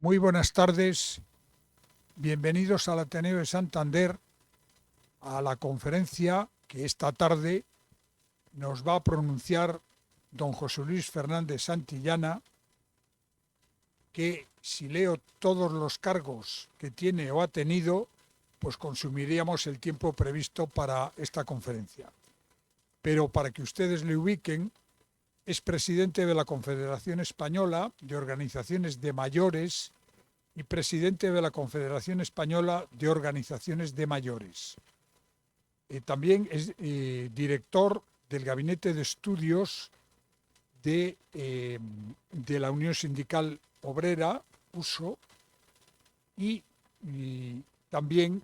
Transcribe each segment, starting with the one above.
Muy buenas tardes, bienvenidos al Ateneo de Santander, a la conferencia que esta tarde nos va a pronunciar don José Luis Fernández Santillana, que si leo todos los cargos que tiene o ha tenido, pues consumiríamos el tiempo previsto para esta conferencia. Pero para que ustedes le ubiquen, es presidente de la Confederación Española de Organizaciones de Mayores y presidente de la Confederación Española de Organizaciones de Mayores. También es director del Gabinete de Estudios de la Unión Sindical Obrera, USO, y también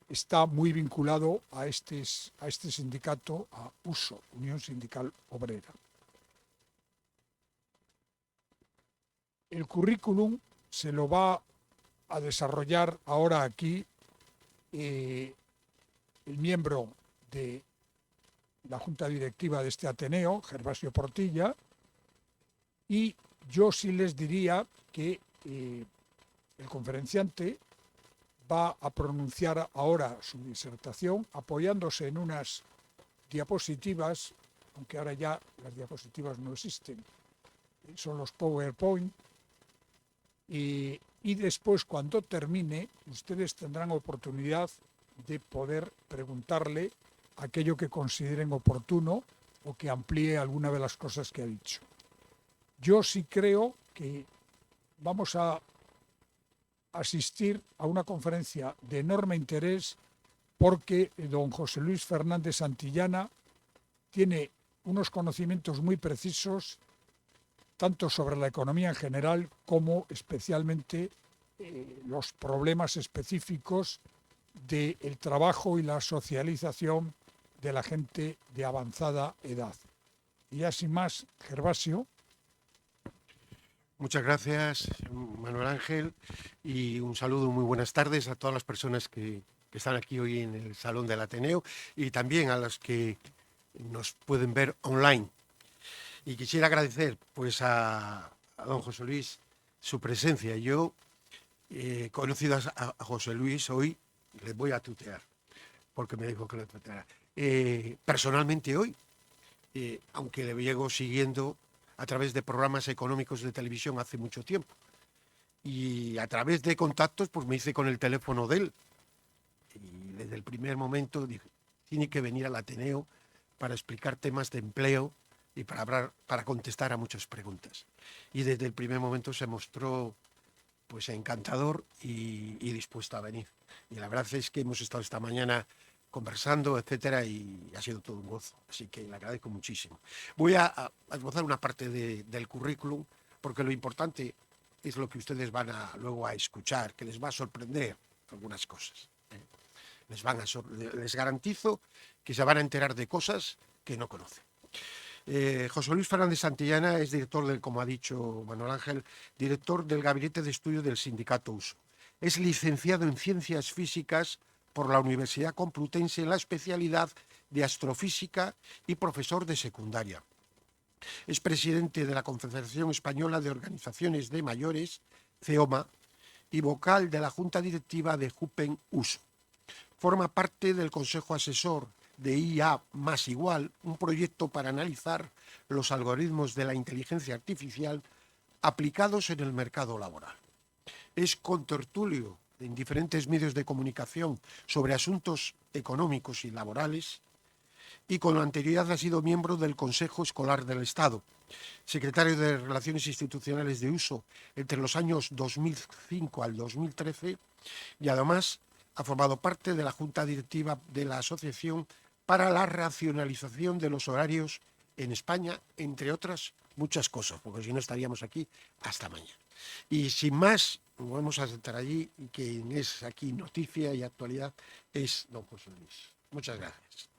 está muy vinculado a este sindicato, a USO, Unión Sindical Obrera. El currículum se lo va a desarrollar ahora aquí el miembro de la Junta Directiva de este Ateneo, Gervasio Portilla, y yo sí les diría que el conferenciante va a pronunciar ahora su disertación apoyándose en unas diapositivas, aunque ahora ya las diapositivas no existen, son los PowerPoint. Y después, cuando termine, ustedes tendrán oportunidad de poder preguntarle aquello que consideren oportuno o que amplíe alguna de las cosas que ha dicho. Yo sí creo que vamos a asistir a una conferencia de enorme interés porque don José Luis Fernández Santillana tiene unos conocimientos muy precisos tanto sobre la economía en general como especialmente los problemas específicos del trabajo y la socialización de la gente de avanzada edad. Y ya sin más, Gervasio. Muchas gracias, Manuel Ángel, y un saludo, muy buenas tardes a todas las personas que están aquí hoy en el Salón del Ateneo y también a los que nos pueden ver online. Y quisiera agradecer pues a don José Luis su presencia. Yo he conocido a José Luis hoy, le voy a tutear, porque me dijo que le tuteara. Personalmente hoy, aunque le llego siguiendo a través de programas económicos de televisión hace mucho tiempo. Y a través de contactos, pues me hice con el teléfono de él. Y desde el primer momento dije, tiene que venir al Ateneo para explicar temas de empleo y para contestar a muchas preguntas. Y desde el primer momento se mostró pues encantador y dispuesto a venir. Y la verdad es que hemos estado esta mañana conversando, etcétera, y ha sido todo un gozo. Así que le agradezco muchísimo. Voy a esbozar una parte del currículum, porque lo importante es lo que ustedes van luego a escuchar, que les va a sorprender algunas cosas. Les garantizo que se van a enterar de cosas que no conocen. José Luis Fernández Santillana es director como ha dicho Manuel Ángel, director del Gabinete de Estudio del Sindicato USO. Es licenciado en Ciencias Físicas por la Universidad Complutense en la especialidad de Astrofísica y profesor de secundaria. Es presidente de la Confederación Española de Organizaciones de Mayores, CEOMA, y vocal de la Junta Directiva de JUPEN USO. Forma parte del Consejo Asesor de IA más igual, un proyecto para analizar los algoritmos de la inteligencia artificial aplicados en el mercado laboral. Es contertulio en diferentes medios de comunicación sobre asuntos económicos y laborales y con anterioridad ha sido miembro del Consejo Escolar del Estado, secretario de Relaciones Institucionales de USO entre los años 2005 al 2013 y además ha formado parte de la Junta Directiva de la Asociación para la Racionalización de los Horarios en España, entre otras muchas cosas, porque si no estaríamos aquí hasta mañana. Y sin más, vamos a sentar allí, y quien es aquí noticia y actualidad es don José Luis. Muchas gracias.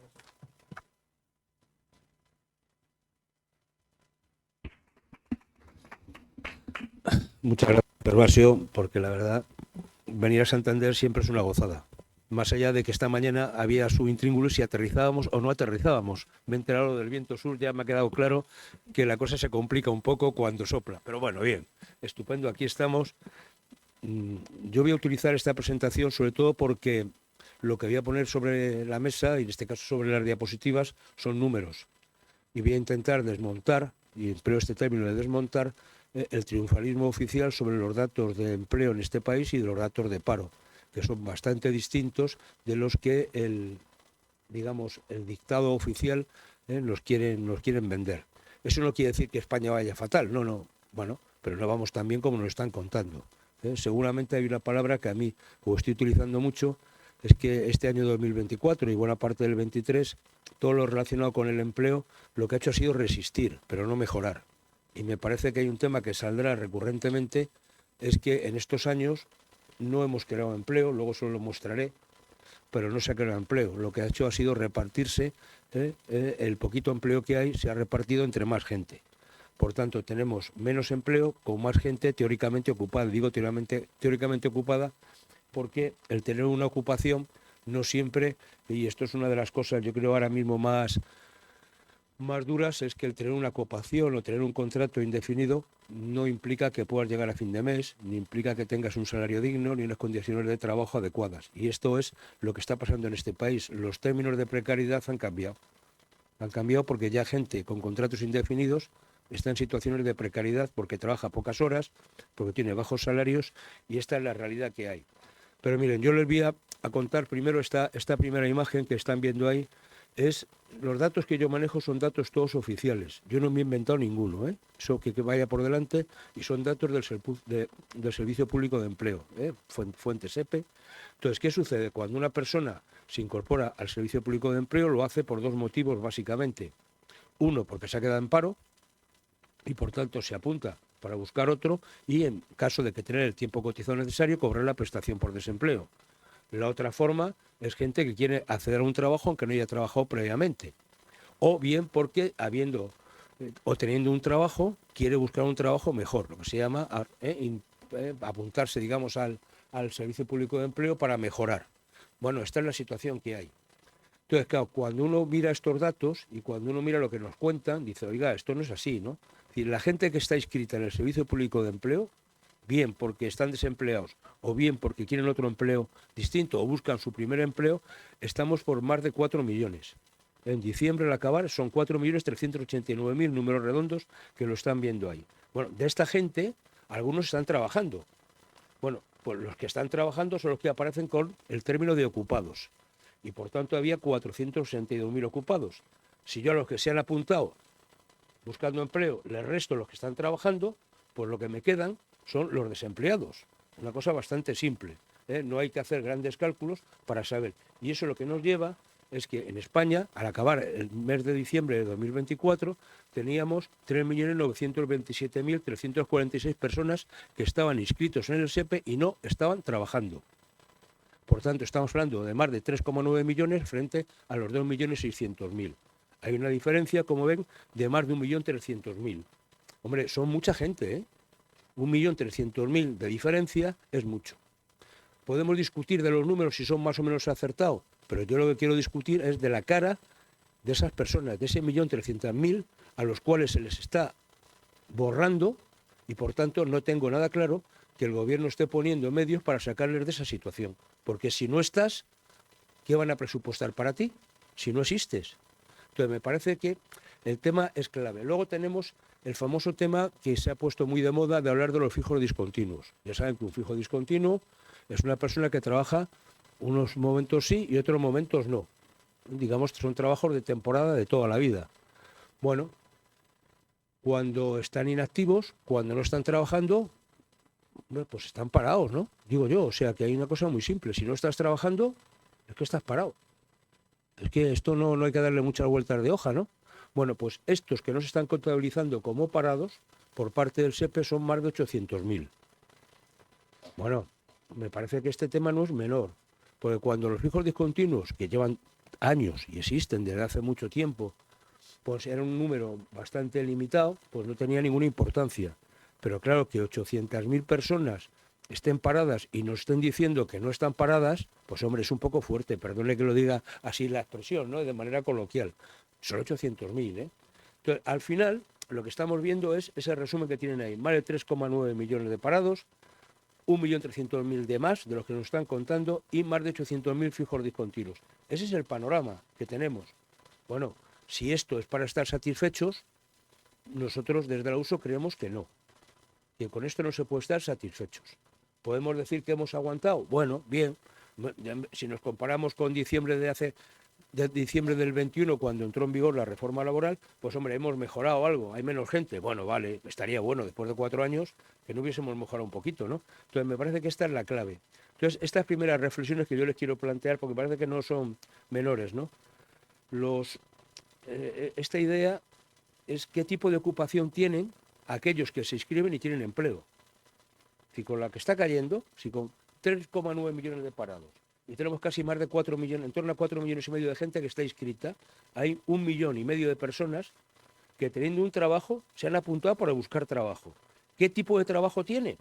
Muchas gracias, Gervasio, porque la verdad, venir a Santander siempre es una gozada. más allá de que esta mañana había su intríngulo si aterrizábamos o no aterrizábamos. Me he enterado del viento sur, ya me ha quedado claro que la cosa se complica un poco cuando sopla. Pero bueno, bien, estupendo, aquí estamos. Yo voy a utilizar esta presentación sobre todo porque lo que voy a poner sobre la mesa, y en este caso sobre las diapositivas, son números. Y voy a intentar desmontar, y empleo este término de desmontar, el triunfalismo oficial sobre los datos de empleo en este país y de los datos de paro, que son bastante distintos de los que el dictado oficial nos quieren vender. Eso no quiere decir que España vaya fatal, no, bueno, pero no vamos tan bien como nos están contando. Seguramente hay una palabra que a mí estoy utilizando mucho, es que este año 2024 y buena parte del 23, todo lo relacionado con el empleo, lo que ha hecho ha sido resistir, pero no mejorar. Y me parece que hay un tema que saldrá recurrentemente, es que en estos años no hemos creado empleo, luego solo lo mostraré, pero no se ha creado empleo. Lo que ha hecho ha sido repartirse, el poquito empleo que hay se ha repartido entre más gente. Por tanto, tenemos menos empleo con más gente teóricamente ocupada. Digo teóricamente ocupada porque el tener una ocupación no siempre, y esto es una de las cosas yo creo ahora mismo más duras, es que el tener una ocupación o tener un contrato indefinido no implica que puedas llegar a fin de mes, ni implica que tengas un salario digno, ni unas condiciones de trabajo adecuadas. Y esto es lo que está pasando en este país. Los términos de precariedad han cambiado. Han cambiado porque ya gente con contratos indefinidos está en situaciones de precariedad porque trabaja pocas horas, porque tiene bajos salarios, y esta es la realidad que hay. Pero miren, yo les voy a contar primero esta primera imagen que están viendo ahí. Los datos que yo manejo son datos todos oficiales. Yo no me he inventado ninguno, eso que vaya por delante, y son datos del Servicio Público de Empleo, fuente SEPE. Entonces, ¿qué sucede? Cuando una persona se incorpora al Servicio Público de Empleo, lo hace por dos motivos básicamente. Uno, porque se ha quedado en paro y por tanto se apunta para buscar otro, y en caso de que tener el tiempo cotizado necesario, cobrar la prestación por desempleo. La otra forma es gente que quiere acceder a un trabajo aunque no haya trabajado previamente. O bien porque teniendo un trabajo, quiere buscar un trabajo mejor, lo que se llama apuntarse, digamos, al Servicio Público de Empleo para mejorar. Bueno, esta es la situación que hay. Entonces, claro, cuando uno mira estos datos y cuando uno mira lo que nos cuentan, dice, oiga, esto no es así, ¿no? Es decir, la gente que está inscrita en el Servicio Público de Empleo, bien porque están desempleados o bien porque quieren otro empleo distinto o buscan su primer empleo, estamos por más de 4 millones. En diciembre, al acabar, son 4.389.000 números redondos que lo están viendo ahí. Bueno, de esta gente, algunos están trabajando. Bueno, pues los que están trabajando son los que aparecen con el término de ocupados. Y por tanto había 462.000 ocupados. Si yo a los que se han apuntado buscando empleo les resto los que están trabajando, pues lo que me quedan son los desempleados. Una cosa bastante simple, no hay que hacer grandes cálculos para saber. Y eso lo que nos lleva es que en España, al acabar el mes de diciembre de 2024, teníamos 3.927.346 personas que estaban inscritos en el SEPE y no estaban trabajando. Por tanto, estamos hablando de más de 3,9 millones frente a los 2.600.000. Hay una diferencia, como ven, de más de 1.300.000. Hombre, son mucha gente, 1.300.000 de diferencia es mucho. Podemos discutir de los números si son más o menos acertados, pero yo lo que quiero discutir es de la cara de esas personas, de ese 1.300.000 a los cuales se les está borrando, y por tanto no tengo nada claro que el gobierno esté poniendo medios para sacarles de esa situación. Porque si no estás, ¿qué van a presupuestar para ti? Si no existes. Entonces me parece que el tema es clave. Luego tenemos el famoso tema que se ha puesto muy de moda de hablar de los fijos discontinuos. Ya saben que un fijo discontinuo es una persona que trabaja unos momentos sí y otros momentos no. Digamos que son trabajos de temporada de toda la vida. Bueno, cuando están inactivos, cuando no están trabajando, pues están parados, ¿no? Digo yo, o sea que hay una cosa muy simple. Si no estás trabajando, es que estás parado. Es que esto no hay que darle muchas vueltas de hoja, ¿no? Bueno, pues estos que no se están contabilizando como parados, por parte del SEPE son más de 800.000. Bueno, me parece que este tema no es menor, porque cuando los fijos discontinuos, que llevan años y existen desde hace mucho tiempo, pues era un número bastante limitado, pues no tenía ninguna importancia. Pero claro que 800.000 personas estén paradas y nos estén diciendo que no están paradas, pues hombre, es un poco fuerte, perdone que lo diga así la expresión, ¿no? De manera coloquial. Son 800.000, ¿eh? Entonces, al final, lo que estamos viendo es ese resumen que tienen ahí. Más de 3,9 millones de parados, 1.300.000 de más de los que nos están contando y más de 800.000 fijos discontinuos. Ese es el panorama que tenemos. Bueno, si esto es para estar satisfechos, nosotros desde la USO creemos que no, que con esto no se puede estar satisfechos. ¿Podemos decir que hemos aguantado? Bueno, bien. Si nos comparamos con diciembre del 21, cuando entró en vigor la reforma laboral, pues hombre, hemos mejorado algo, hay menos gente. Bueno, vale, estaría bueno después de 4 años que no hubiésemos mejorado un poquito, ¿no? Entonces me parece que esta es la clave. Entonces, estas primeras reflexiones que yo les quiero plantear, porque parece que no son menores, ¿no? Esta idea es qué tipo de ocupación tienen aquellos que se inscriben y tienen empleo. Si con la que está cayendo, si con 3,9 millones de parados y tenemos casi más de 4 millones, en torno a 4,5 millones de gente que está inscrita, hay 1,5 millones de personas que teniendo un trabajo se han apuntado para buscar trabajo. ¿Qué tipo de trabajo tienen?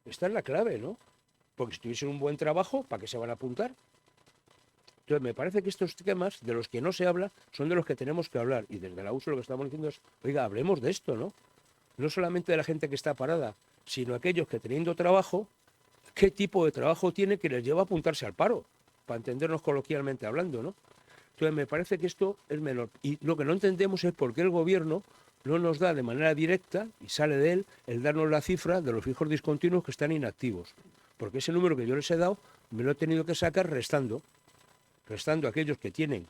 Esta es la clave, ¿no? Porque si tuviesen un buen trabajo, ¿para qué se van a apuntar? Entonces, me parece que estos temas de los que no se habla son de los que tenemos que hablar. Y desde la USO lo que estamos diciendo es, oiga, hablemos de esto, ¿no? No solamente de la gente que está parada, sino aquellos que teniendo trabajo, ¿qué tipo de trabajo tiene que les lleva a apuntarse al paro? Para entendernos coloquialmente hablando, ¿no? Entonces, me parece que esto es menor. Y lo que no entendemos es por qué el gobierno no nos da de manera directa, y sale de él, el darnos la cifra de los fijos discontinuos que están inactivos. Porque ese número que yo les he dado me lo he tenido que sacar restando aquellos que tienen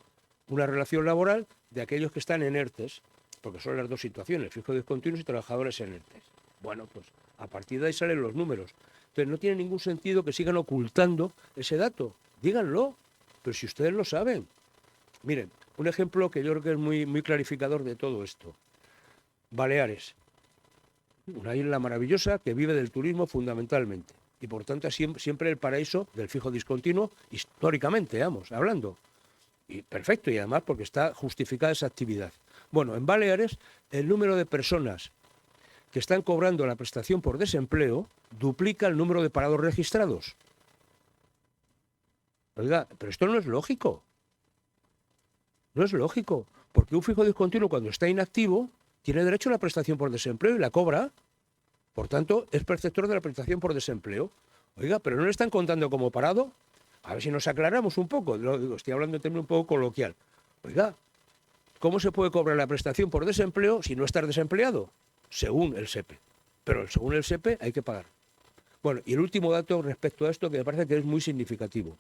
una relación laboral de aquellos que están en ERTES, porque son las dos situaciones, fijos discontinuos y trabajadores en ERTES. Bueno, pues a partir de ahí salen los números. Entonces no tiene ningún sentido que sigan ocultando ese dato. Díganlo, pero si ustedes lo saben. Miren, un ejemplo que yo creo que es muy, muy clarificador de todo esto. Baleares, una isla maravillosa que vive del turismo fundamentalmente. Y por tanto siempre el paraíso del fijo discontinuo, históricamente, hablando. Y perfecto, y además porque está justificada esa actividad. Bueno, en Baleares el número de personas que están cobrando la prestación por desempleo duplica el número de parados registrados. Oiga, pero esto no es lógico. No es lógico, porque un fijo discontinuo cuando está inactivo tiene derecho a la prestación por desempleo y la cobra. Por tanto, es perceptor de la prestación por desempleo. Oiga, pero no le están contando como parado. A ver si nos aclaramos un poco. Lo digo, estoy hablando en términos un poco coloquial. Oiga, ¿cómo se puede cobrar la prestación por desempleo si no estás desempleado? Según el SEPE. Pero según el SEPE hay que pagar. Bueno, y el último dato respecto a esto que me parece que es muy significativo.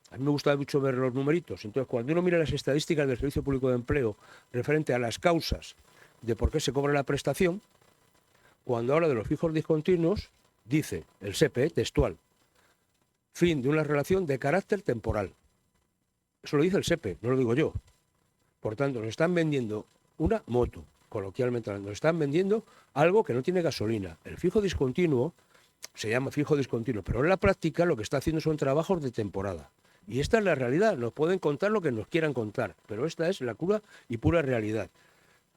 A mí me gusta mucho ver los numeritos. Entonces, cuando uno mira las estadísticas del Servicio Público de Empleo referente a las causas de por qué se cobra la prestación, cuando habla de los fijos discontinuos, dice el SEPE, textual, fin de una relación de carácter temporal. Eso lo dice el SEPE, no lo digo yo. Por tanto, nos están vendiendo una moto, coloquialmente hablando, nos están vendiendo algo que no tiene gasolina. El fijo discontinuo se llama fijo discontinuo, pero en la práctica lo que está haciendo son trabajos de temporada. Y esta es la realidad, nos pueden contar lo que nos quieran contar, pero esta es la cruda y pura realidad.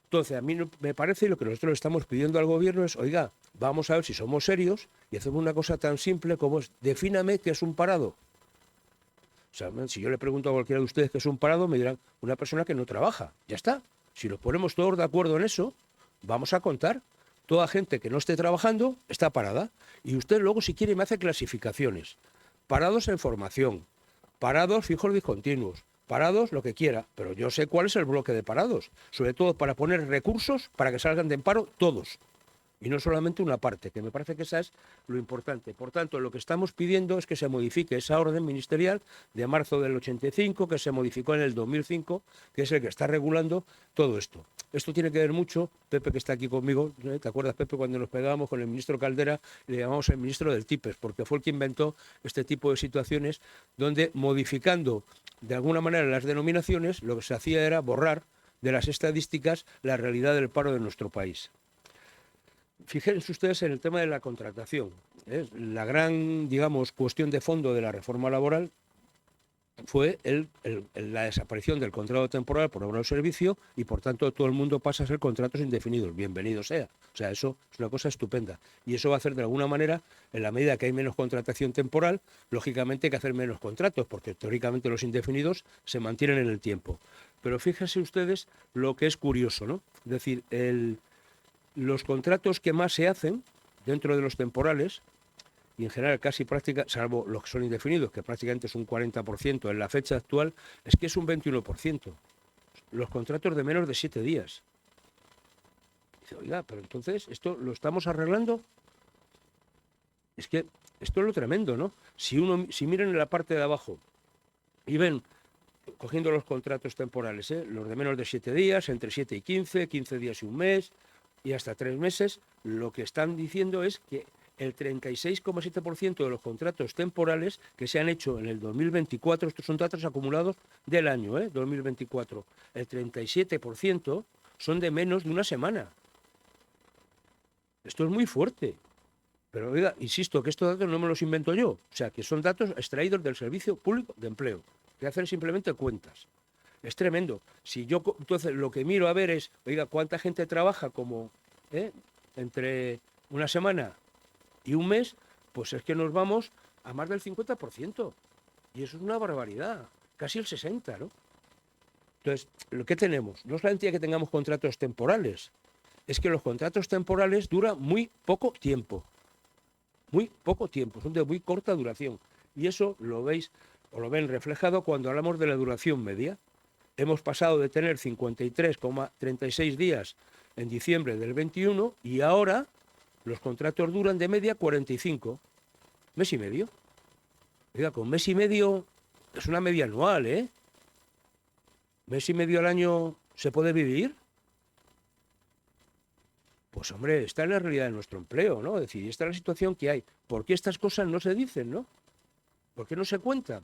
Entonces, a mí me parece, y lo que nosotros estamos pidiendo al gobierno es, oiga, vamos a ver si somos serios y hacemos una cosa tan simple como es, defíname qué es un parado. O sea, si yo le pregunto a cualquiera de ustedes qué es un parado, me dirán, una persona que no trabaja. Ya está. Si nos ponemos todos de acuerdo en eso, vamos a contar. Toda gente que no esté trabajando está parada. Y usted luego, si quiere, me hace clasificaciones. Parados en formación, parados fijos discontinuos, parados lo que quiera, pero yo sé cuál es el bloque de parados, sobre todo para poner recursos para que salgan de paro todos, y no solamente una parte, que me parece que esa es lo importante. Por tanto, lo que estamos pidiendo es que se modifique esa orden ministerial de marzo del 85, que se modificó en el 2005, que es el que está regulando todo esto. Esto tiene que ver mucho, Pepe que está aquí conmigo, ¿te acuerdas, Pepe, cuando nos pegábamos con el ministro Caldera, le llamamos el ministro del TIPES, porque fue el que inventó este tipo de situaciones donde, modificando de alguna manera las denominaciones, lo que se hacía era borrar de las estadísticas la realidad del paro de nuestro país. Fíjense ustedes en el tema de la contratación. La gran, digamos, cuestión de fondo de la reforma laboral fue la desaparición del contrato temporal por obra o servicio y por tanto todo el mundo pasa a ser contratos indefinidos. Bienvenido sea. O sea, eso es una cosa estupenda. Y eso va a hacer de alguna manera, en la medida que hay menos contratación temporal, lógicamente hay que hacer menos contratos, porque teóricamente los indefinidos se mantienen en el tiempo. Pero fíjense ustedes lo que es curioso, ¿no? Es decir, los contratos que más se hacen dentro de los temporales, y en general casi práctica, salvo los que son indefinidos, que prácticamente es un 40% en la fecha actual, es que es un 21%. Los contratos de menos de 7 días. Dice, oiga, pero entonces, ¿esto lo estamos arreglando? Es que esto es lo tremendo, ¿no? Si miran en la parte de abajo y ven, cogiendo los contratos temporales, los de menos de 7 días, entre 7 y 15, 15 días y un mes, y hasta 3 meses, lo que están diciendo es que el 36,7% de los contratos temporales que se han hecho en el 2024, estos son datos acumulados del año 2024, el 37% son de menos de una semana. Esto es muy fuerte. Pero oiga, insisto que estos datos no me los invento yo, o sea, que son datos extraídos del Servicio Público de Empleo, que hacen simplemente cuentas. Es tremendo. Si yo, entonces, lo que miro a ver es, oiga, ¿cuánta gente trabaja como entre una semana y un mes? Pues es que nos vamos a más del 50%. Y eso es una barbaridad, casi el 60%, ¿no? Entonces, ¿lo que tenemos? No solamente que tengamos contratos temporales, es que los contratos temporales duran muy poco tiempo. Muy poco tiempo, son de muy corta duración. Y eso lo veis o lo ven reflejado cuando hablamos de la duración media. Hemos pasado de tener 53,36 días en diciembre del 21 y ahora los contratos duran de media 45, mes y medio. Oiga, con mes y medio es una media anual, ¿eh? ¿Mes y medio al año se puede vivir? Pues hombre, esta es la realidad de nuestro empleo, ¿no? Es decir, esta es la situación que hay. ¿Por qué estas cosas no se dicen, no? ¿Por qué no se cuentan?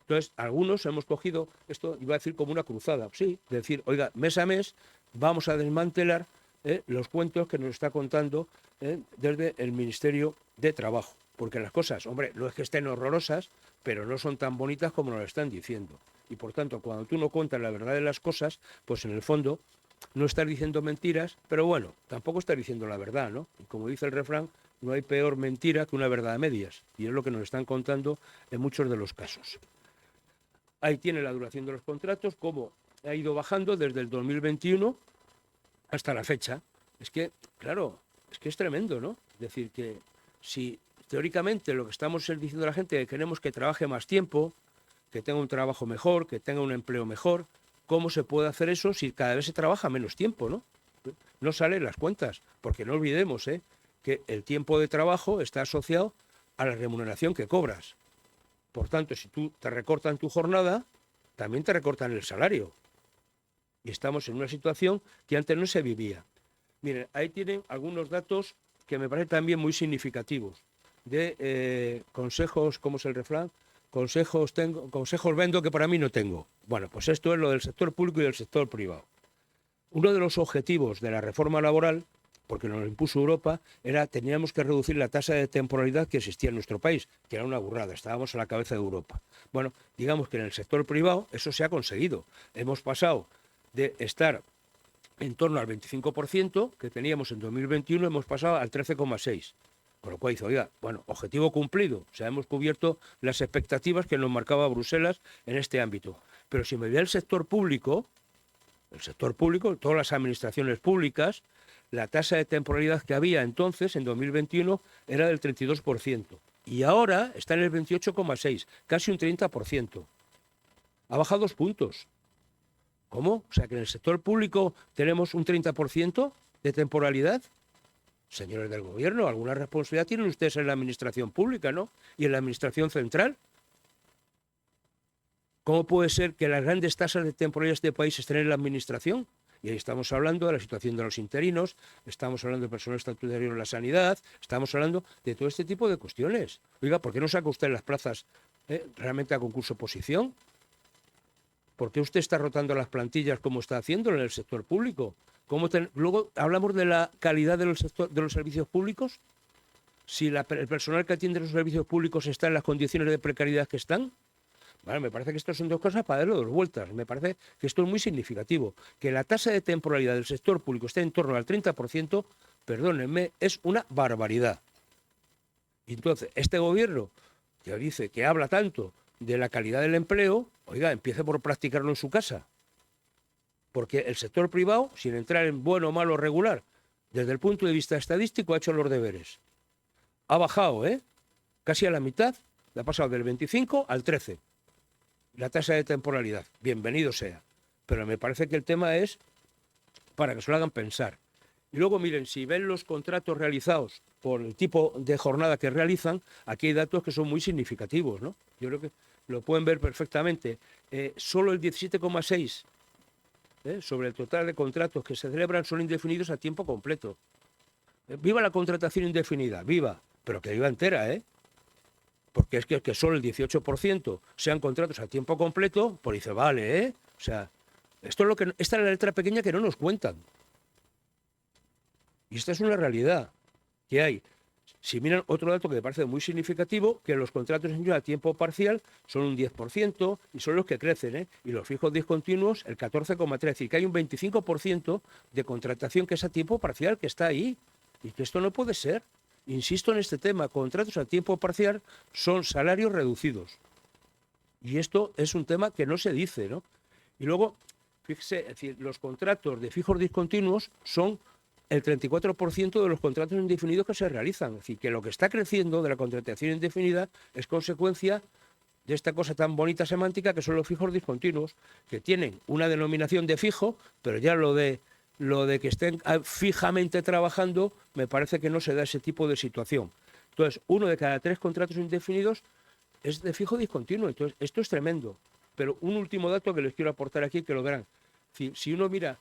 Entonces, algunos hemos cogido esto, iba a decir como una cruzada, sí, de decir, oiga, mes a mes vamos a desmantelar los cuentos que nos está contando desde el Ministerio de Trabajo. Porque las cosas, hombre, no es que estén horrorosas, pero no son tan bonitas como nos lo están diciendo. Y por tanto, cuando tú no cuentas la verdad de las cosas, pues en el fondo no estás diciendo mentiras, pero bueno, tampoco estás diciendo la verdad, ¿no? Y como dice el refrán, no hay peor mentira que una verdad a medias. Y es lo que nos están contando en muchos de los casos. Ahí tiene la duración de los contratos, cómo ha ido bajando desde el 2021 hasta la fecha. Es que, claro, es que es tremendo, ¿no? Es decir, que si teóricamente lo que estamos diciendo a la gente es que queremos que trabaje más tiempo, que tenga un trabajo mejor, que tenga un empleo mejor, ¿cómo se puede hacer eso si cada vez se trabaja menos tiempo, ¿no? No salen las cuentas, porque no olvidemos que el tiempo de trabajo está asociado a la remuneración que cobras. Por tanto, si tú te recortan tu jornada, también te recortan el salario. Y estamos en una situación que antes no se vivía. Miren, ahí tienen algunos datos que me parecen también muy significativos. De consejos, ¿cómo es el refrán? Consejos vendo que para mí no tengo. Bueno, pues esto es lo del sector público y del sector privado. Uno de los objetivos de la reforma laboral, porque nos lo impuso Europa, teníamos que reducir la tasa de temporalidad que existía en nuestro país, que era una burrada, estábamos a la cabeza de Europa. Bueno, digamos que en el sector privado eso se ha conseguido. Hemos pasado de estar en torno al 25% que teníamos en 2021, hemos pasado al 13,6%. Con lo cual dice, oiga, bueno, objetivo cumplido, o sea, hemos cubierto las expectativas que nos marcaba Bruselas en este ámbito. Pero si me voy al sector público, todas las administraciones públicas, la tasa de temporalidad que había entonces, en 2021, era del 32%. Y ahora está en el 28,6%, casi un 30%. Ha bajado 2 puntos. ¿Cómo? O sea, que en el sector público tenemos un 30% de temporalidad. Señores del Gobierno, alguna responsabilidad tienen ustedes en la administración pública, ¿no? Y en la administración central. ¿Cómo puede ser que las grandes tasas de temporalidad de este país estén en la administración? Y ahí estamos hablando de la situación de los interinos, estamos hablando de personal estatutario en la sanidad, estamos hablando de todo este tipo de cuestiones. Oiga, ¿por qué no saca usted las plazas realmente a concurso-oposición? ¿Por qué usted está rotando las plantillas como está haciendo en el sector público? Luego hablamos de la calidad de los servicios públicos. Si el personal que atiende los servicios públicos está en las condiciones de precariedad que están, ¿vale? Me parece que estas son dos cosas para darle dos vueltas. Me parece que esto es muy significativo. Que la tasa de temporalidad del sector público esté en torno al 30%, perdónenme, es una barbaridad. Y entonces, este gobierno que dice que habla tanto de la calidad del empleo, oiga, empiece por practicarlo en su casa. Porque el sector privado, sin entrar en bueno, malo, regular, desde el punto de vista estadístico, ha hecho los deberes. Ha bajado, casi a la mitad, le ha pasado del 25 al 13. La tasa de temporalidad, bienvenido sea. Pero me parece que el tema es para que se lo hagan pensar. Y luego, miren, si ven los contratos realizados por el tipo de jornada que realizan, aquí hay datos que son muy significativos, ¿no? Yo creo que lo pueden ver perfectamente. Solo el 17,6 sobre el total de contratos que se celebran son indefinidos a tiempo completo. Viva la contratación indefinida, viva, pero que viva entera, porque es que solo el 18% sean contratos a tiempo completo, pues dice, vale, o sea, esta es la letra pequeña que no nos cuentan. Y esta es una realidad que hay. Si miran otro dato que me parece muy significativo, que los contratos a tiempo parcial son un 10% y son los que crecen, y los fijos discontinuos el 14,3%. Es decir, que hay un 25% de contratación que es a tiempo parcial, que está ahí. Y que esto no puede ser. Insisto en este tema, contratos a tiempo parcial son salarios reducidos. Y esto es un tema que no se dice, ¿no? Y luego, fíjese, es decir, los contratos de fijos discontinuos son el 34% de los contratos indefinidos que se realizan. Es decir, que lo que está creciendo de la contratación indefinida es consecuencia de esta cosa tan bonita semántica que son los fijos discontinuos, que tienen una denominación de fijo, pero ya lo de que estén fijamente trabajando, me parece que no se da ese tipo de situación. Entonces, 1 de cada 3 contratos indefinidos es de fijo discontinuo. Entonces, esto es tremendo. Pero un último dato que les quiero aportar aquí, que lo verán. Si uno mira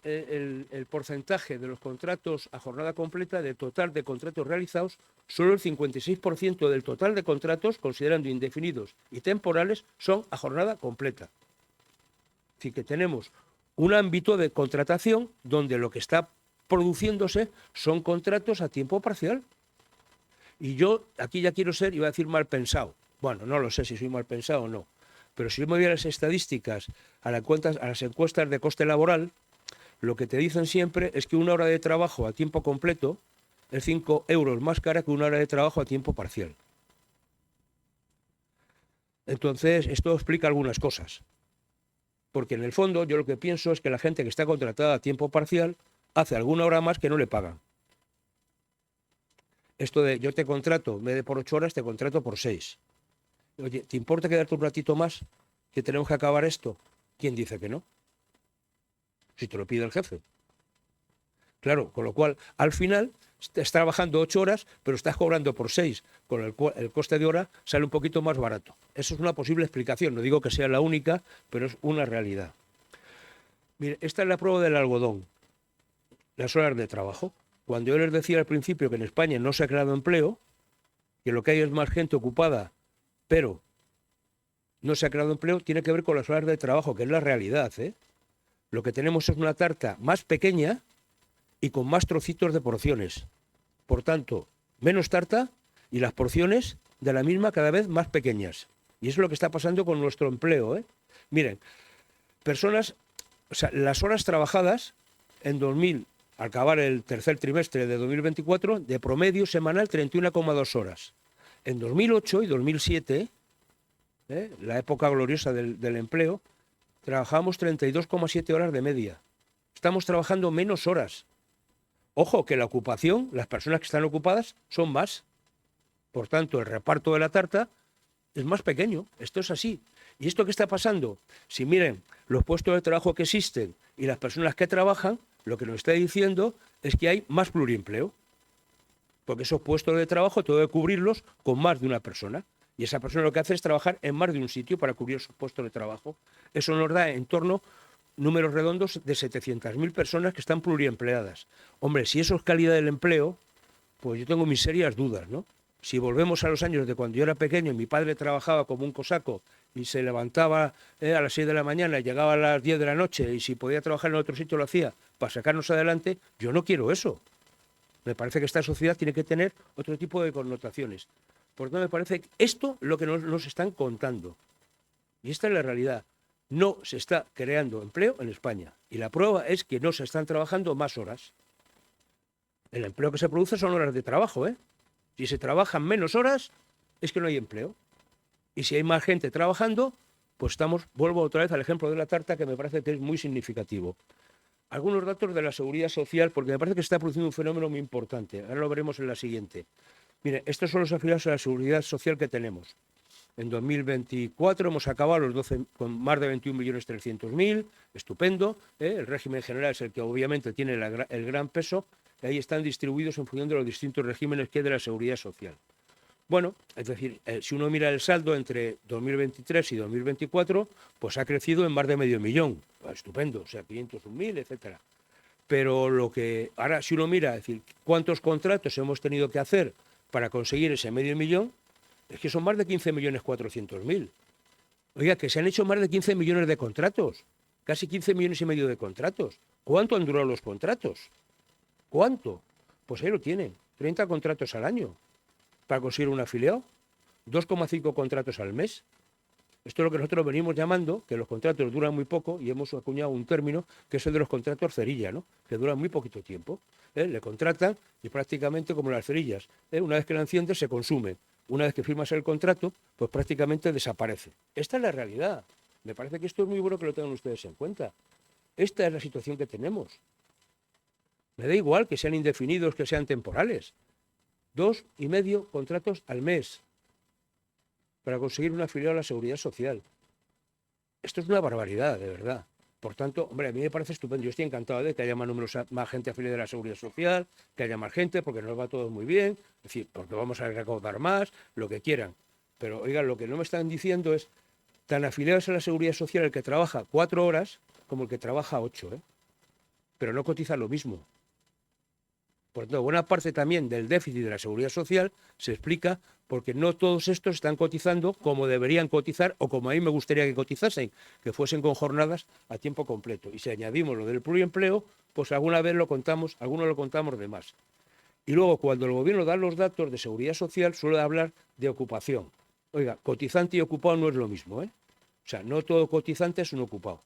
el porcentaje de los contratos a jornada completa del total de contratos realizados, solo el 56% del total de contratos, considerando indefinidos y temporales, son a jornada completa. Es decir, que tenemos un ámbito de contratación donde lo que está produciéndose son contratos a tiempo parcial. Y yo aquí ya quiero ser, iba a decir mal pensado. Bueno, no lo sé si soy mal pensado o no. Pero si yo me voy a las estadísticas, a las encuestas de coste laboral, lo que te dicen siempre es que una hora de trabajo a tiempo completo es 5 euros más cara que una hora de trabajo a tiempo parcial. Entonces, esto explica algunas cosas. Porque en el fondo yo lo que pienso es que la gente que está contratada a tiempo parcial hace alguna hora más que no le pagan. Esto de yo te contrato, en vez de por 8 horas, te contrato por 6. Oye, ¿te importa quedarte un ratito más? ¿Que tenemos que acabar esto? ¿Quién dice que no? Si te lo pide el jefe. Claro, con lo cual, al final, estás trabajando 8 horas, pero estás cobrando por 6, con el cual el coste de hora sale un poquito más barato. Eso es una posible explicación, no digo que sea la única, pero es una realidad. Mire, esta es la prueba del algodón, las horas de trabajo. Cuando yo les decía al principio que en España no se ha creado empleo, que lo que hay es más gente ocupada, pero no se ha creado empleo, tiene que ver con las horas de trabajo, que es la realidad, Lo que tenemos es una tarta más pequeña y con más trocitos de porciones. Por tanto, menos tarta y las porciones de la misma cada vez más pequeñas. Y eso es lo que está pasando con nuestro empleo. Miren, las horas trabajadas en 2000, al acabar el tercer trimestre de 2024, de promedio semanal 31,2 horas. En 2008 y 2007, la época gloriosa del empleo, trabajamos 32,7 horas de media. Estamos trabajando menos horas. Ojo, que la ocupación, las personas que están ocupadas son más. Por tanto, el reparto de la tarta es más pequeño. Esto es así. ¿Y esto qué está pasando? Si miren los puestos de trabajo que existen y las personas que trabajan, lo que nos está diciendo es que hay más pluriempleo. Porque esos puestos de trabajo tengo que cubrirlos con más de una persona. Y esa persona lo que hace es trabajar en más de un sitio para cubrir esos puestos de trabajo. Eso nos da en torno números redondos de 700.000 personas que están pluriempleadas. Hombre, si eso es calidad del empleo, pues yo tengo mis serias dudas, ¿no? Si volvemos a los años de cuando yo era pequeño y mi padre trabajaba como un cosaco y se levantaba a las 6 de la mañana y llegaba a las 10 de la noche y si podía trabajar en otro sitio lo hacía para sacarnos adelante, yo no quiero eso. Me parece que esta sociedad tiene que tener otro tipo de connotaciones. Por tanto, me parece que esto es lo que nos están contando. Y esta es la realidad. No se está creando empleo en España. Y la prueba es que no se están trabajando más horas. El empleo que se produce son horas de trabajo, ¿eh? Si se trabajan menos horas, es que no hay empleo. Y si hay más gente trabajando, pues vuelvo otra vez al ejemplo de la tarta, que me parece que es muy significativo. Algunos datos de la seguridad social, porque me parece que se está produciendo un fenómeno muy importante. Ahora lo veremos en la siguiente. Mire, estos son los afiliados a la seguridad social que tenemos. En 2024 hemos acabado con más de 21.300.000, estupendo. El régimen general es el que obviamente tiene el gran peso, y ahí están distribuidos en función de los distintos regímenes que hay de la seguridad social. Bueno, es decir, si uno mira el saldo entre 2023 y 2024, pues ha crecido en más de 500.000. Estupendo, o sea, 501.000, etcétera. Pero ahora si uno mira, es decir, cuántos contratos hemos tenido que hacer para conseguir ese 500.000, es que son más de 15.400.000. Oiga, que se han hecho más de 15 millones de contratos, casi 15 millones y medio de contratos. ¿Cuánto han durado los contratos? ¿Cuánto? Pues ahí lo tienen, 30 contratos al año para conseguir un afiliado, 2,5 contratos al mes. Esto es lo que nosotros venimos llamando, que los contratos duran muy poco, y hemos acuñado un término que es el de los contratos cerilla, ¿no? Que duran muy poquito tiempo. Le contratan y prácticamente como las cerillas, una vez que la enciendes se consume. Una vez que firmas el contrato, pues prácticamente desaparece. Esta es la realidad. Me parece que esto es muy bueno que lo tengan ustedes en cuenta. Esta es la situación que tenemos. Me da igual que sean indefinidos, que sean temporales. 2,5 contratos al mes para conseguir un afiliado a la seguridad social. Esto es una barbaridad, de verdad. Por tanto, hombre, a mí me parece estupendo. Yo estoy encantado de que haya más gente afiliada a la seguridad social, que haya más gente, porque nos va todo muy bien, es decir, porque vamos a recaudar más, lo que quieran. Pero, oigan, lo que no me están diciendo es tan afiliados a la seguridad social el que trabaja 4 horas como el que trabaja 8, ¿eh? Pero no cotiza lo mismo. Por tanto, buena parte también del déficit de la seguridad social se explica porque no todos estos están cotizando como deberían cotizar o como a mí me gustaría que cotizasen, que fuesen con jornadas a tiempo completo. Y si añadimos lo del pluriempleo, pues alguna vez algunos lo contamos de más. Y luego, cuando el gobierno da los datos de seguridad social, suele hablar de ocupación. Oiga, cotizante y ocupado no es lo mismo, ¿eh? O sea, no todo cotizante es un ocupado.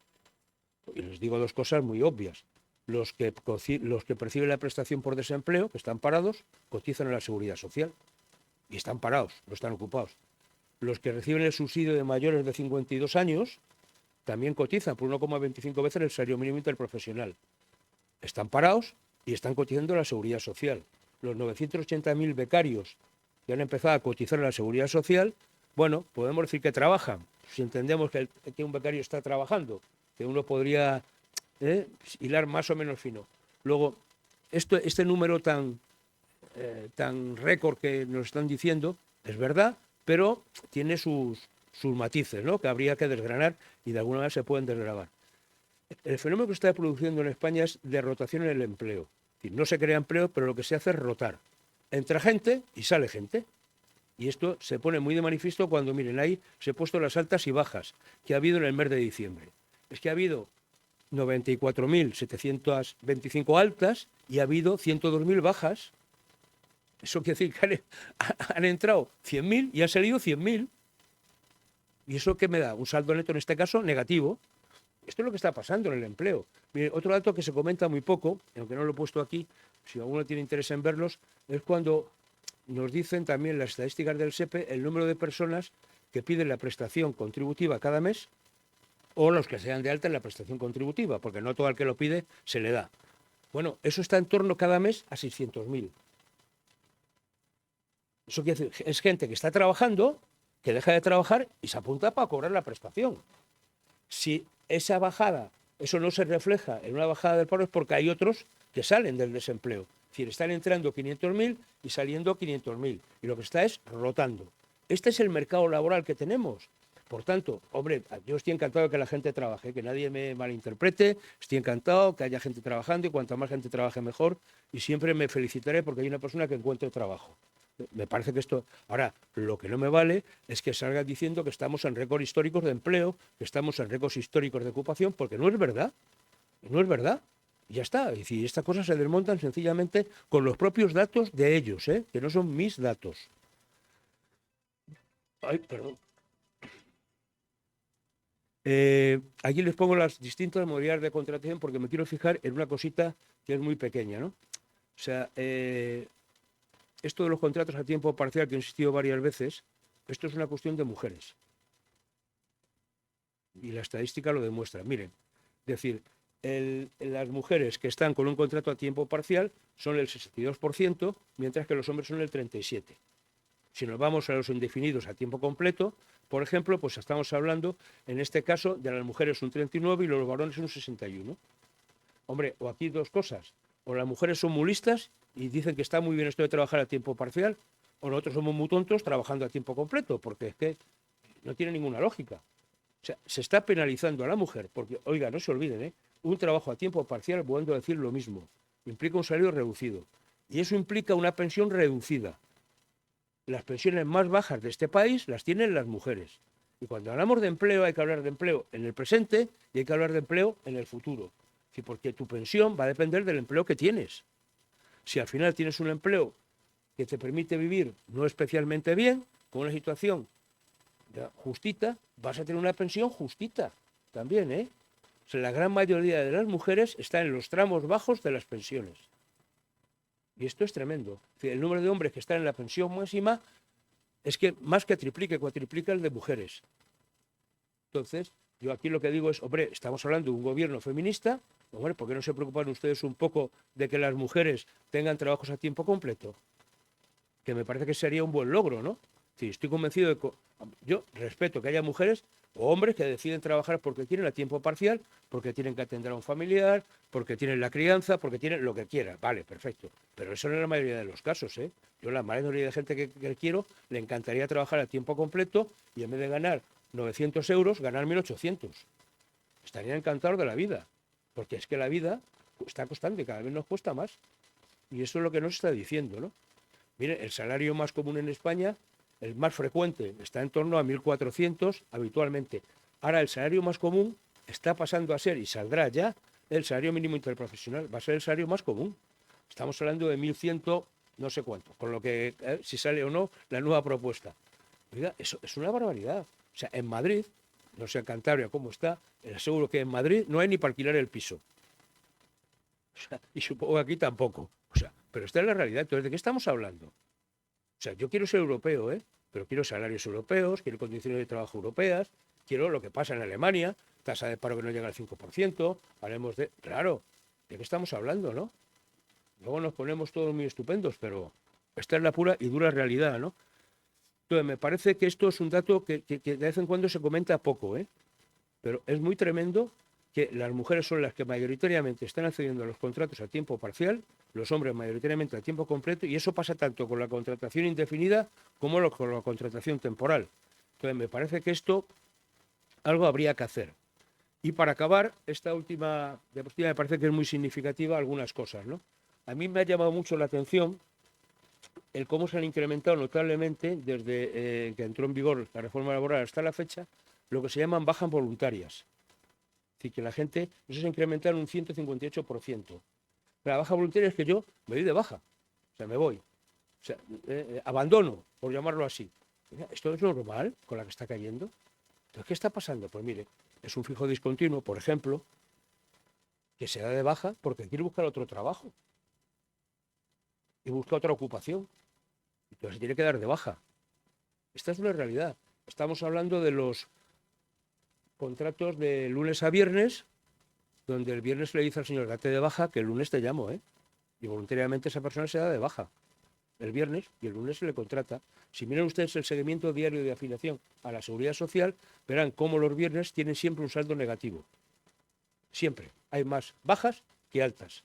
Y les digo dos cosas muy obvias. Los que perciben la prestación por desempleo, que están parados, cotizan a la seguridad social. Y están parados, no están ocupados. Los que reciben el subsidio de mayores de 52 años también cotizan por 1,25 veces el salario mínimo interprofesional. Están parados y están cotizando a la seguridad social. Los 980.000 becarios que han empezado a cotizar a la seguridad social, bueno, podemos decir que trabajan. Si entendemos que un becario está trabajando, que uno podría hilar más o menos fino. Luego, este número tan récord que nos están diciendo es verdad, pero tiene sus matices, ¿no? Que habría que desgranar y de alguna manera se pueden desgravar. El fenómeno que se está produciendo en España es de rotación en el empleo. Es decir, no se crea empleo, pero lo que se hace es rotar. Entra gente y sale gente. Y esto se pone muy de manifiesto cuando, miren, ahí se han puesto las altas y bajas que ha habido en el mes de diciembre. Es que ha habido 94.725 altas y ha habido 102.000 bajas. Eso quiere decir que han entrado 100.000 y han salido 100.000. ¿Y eso qué me da? Un saldo neto, en este caso, negativo. Esto es lo que está pasando en el empleo. Mire, otro dato que se comenta muy poco, aunque no lo he puesto aquí, si alguno tiene interés en verlos, es cuando nos dicen también las estadísticas del SEPE el número de personas que piden la prestación contributiva cada mes o los que se dan de alta en la prestación contributiva, porque no todo el que lo pide se le da. Bueno, eso está en torno cada mes a 600.000. Eso quiere decir, es gente que está trabajando, que deja de trabajar y se apunta para cobrar la prestación. Si esa bajada, eso no se refleja en una bajada del paro, es porque hay otros que salen del desempleo. Es decir, están entrando 500.000 y saliendo 500.000. Y lo que está es rotando. Este es el mercado laboral que tenemos. Por tanto, hombre, yo estoy encantado de que la gente trabaje, que nadie me malinterprete, estoy encantado que haya gente trabajando y cuanta más gente trabaje mejor, y siempre me felicitaré porque hay una persona que encuentre trabajo. Me parece que esto... Ahora, lo que no me vale es que salgan diciendo que estamos en récords históricos de empleo, que estamos en récords históricos de ocupación, porque no es verdad. No es verdad. Y ya está. Es decir, estas cosas se desmontan sencillamente con los propios datos de ellos, que no son mis datos. Ay, perdón. Aquí les pongo las distintas modalidades de contratación porque me quiero fijar en una cosita que es muy pequeña, ¿no? O sea, esto de los contratos a tiempo parcial, que he insistido varias veces, esto es una cuestión de mujeres. Y la estadística lo demuestra. Miren, es decir, las mujeres que están con un contrato a tiempo parcial son el 62%, mientras que los hombres son el 37%. Si nos vamos a los indefinidos a tiempo completo, por ejemplo, pues estamos hablando, en este caso, de las mujeres un 39% y los varones un 61%. Hombre, o aquí dos cosas. O las mujeres son muy listas y dicen que está muy bien esto de trabajar a tiempo parcial, o nosotros somos muy tontos trabajando a tiempo completo, porque es que no tiene ninguna lógica. O sea, se está penalizando a la mujer, porque, oiga, no se olviden, un trabajo a tiempo parcial, vuelvo a decir lo mismo, implica un salario reducido. Y eso implica una pensión reducida. Las pensiones más bajas de este país las tienen las mujeres. Y cuando hablamos de empleo, hay que hablar de empleo en el presente y hay que hablar de empleo en el futuro. Sí, porque tu pensión va a depender del empleo que tienes. Si al final tienes un empleo que te permite vivir no especialmente bien, con una situación justita, vas a tener una pensión justita también, ¿eh? O sea, la gran mayoría de las mujeres está en los tramos bajos de las pensiones. Y esto es tremendo. El número de hombres que están en la pensión máxima es que más que triplica, cuatriplica el de mujeres. Entonces, yo aquí lo que digo es, hombre, estamos hablando de un gobierno feminista, hombre, ¿por qué no se preocupan ustedes un poco de que las mujeres tengan trabajos a tiempo completo? Que me parece que sería un buen logro, ¿no? Sí, estoy convencido de que yo respeto que haya mujeres o hombres que deciden trabajar porque quieren a tiempo parcial, porque tienen que atender a un familiar, porque tienen la crianza, porque tienen lo que quieran. Vale, perfecto. Pero eso no es la mayoría de los casos, ¿eh? Yo la mayoría de gente que quiero le encantaría trabajar a tiempo completo y en vez de ganar 900 euros, ganar 1.800. Estaría encantado de la vida, porque es que la vida está costando y cada vez nos cuesta más. Y eso es lo que nos está diciendo, ¿no? Mire, el salario más común en España, el más frecuente, está en torno a 1.400 habitualmente. Ahora el salario más común está pasando a ser, y saldrá ya, el salario mínimo interprofesional. Va a ser el salario más común. Estamos hablando de 1.100 no sé cuánto, con lo que, si sale o no, la nueva propuesta. Oiga, eso es una barbaridad. O sea, en Madrid, no sé en Cantabria cómo está, les aseguro que en Madrid no hay ni para alquilar el piso. O sea, y supongo que aquí tampoco. O sea, pero esta es la realidad. Entonces, ¿de qué estamos hablando? O sea, yo quiero ser europeo, pero quiero salarios europeos, quiero condiciones de trabajo europeas, quiero lo que pasa en Alemania, tasa de paro que no llega al 5%, hablemos de... Claro, ¿de qué estamos hablando, no? Luego nos ponemos todos muy estupendos, pero esta es la pura y dura realidad, ¿no? Entonces, me parece que esto es un dato que de vez en cuando se comenta poco, pero es muy tremendo que las mujeres son las que mayoritariamente están accediendo a los contratos a tiempo parcial, los hombres mayoritariamente a tiempo completo, y eso pasa tanto con la contratación indefinida como con la contratación temporal. Entonces, me parece que esto algo habría que hacer. Y para acabar, esta última diapositiva me parece que es muy significativa algunas cosas, ¿no? A mí me ha llamado mucho la atención el cómo se han incrementado notablemente desde que entró en vigor la reforma laboral hasta la fecha lo que se llaman bajas voluntarias. Es decir, que la gente, eso se incrementaron un 158%. La baja voluntaria es que yo me doy de baja, o sea, me voy, o sea, abandono, por llamarlo así. ¿Esto es normal con la que está cayendo? Entonces, ¿qué está pasando? Pues mire, es un fijo discontinuo, por ejemplo, que se da de baja porque quiere buscar otro trabajo y busca otra ocupación. Entonces se tiene que dar de baja. Esta es una realidad. Estamos hablando de los contratos de lunes a viernes, donde el viernes le dice al señor, date de baja, que el lunes te llamo, y voluntariamente esa persona se da de baja el viernes y el lunes se le contrata. Si miran ustedes el seguimiento diario de afiliación a la Seguridad Social, verán cómo los viernes tienen siempre un saldo negativo. Siempre. Hay más bajas que altas.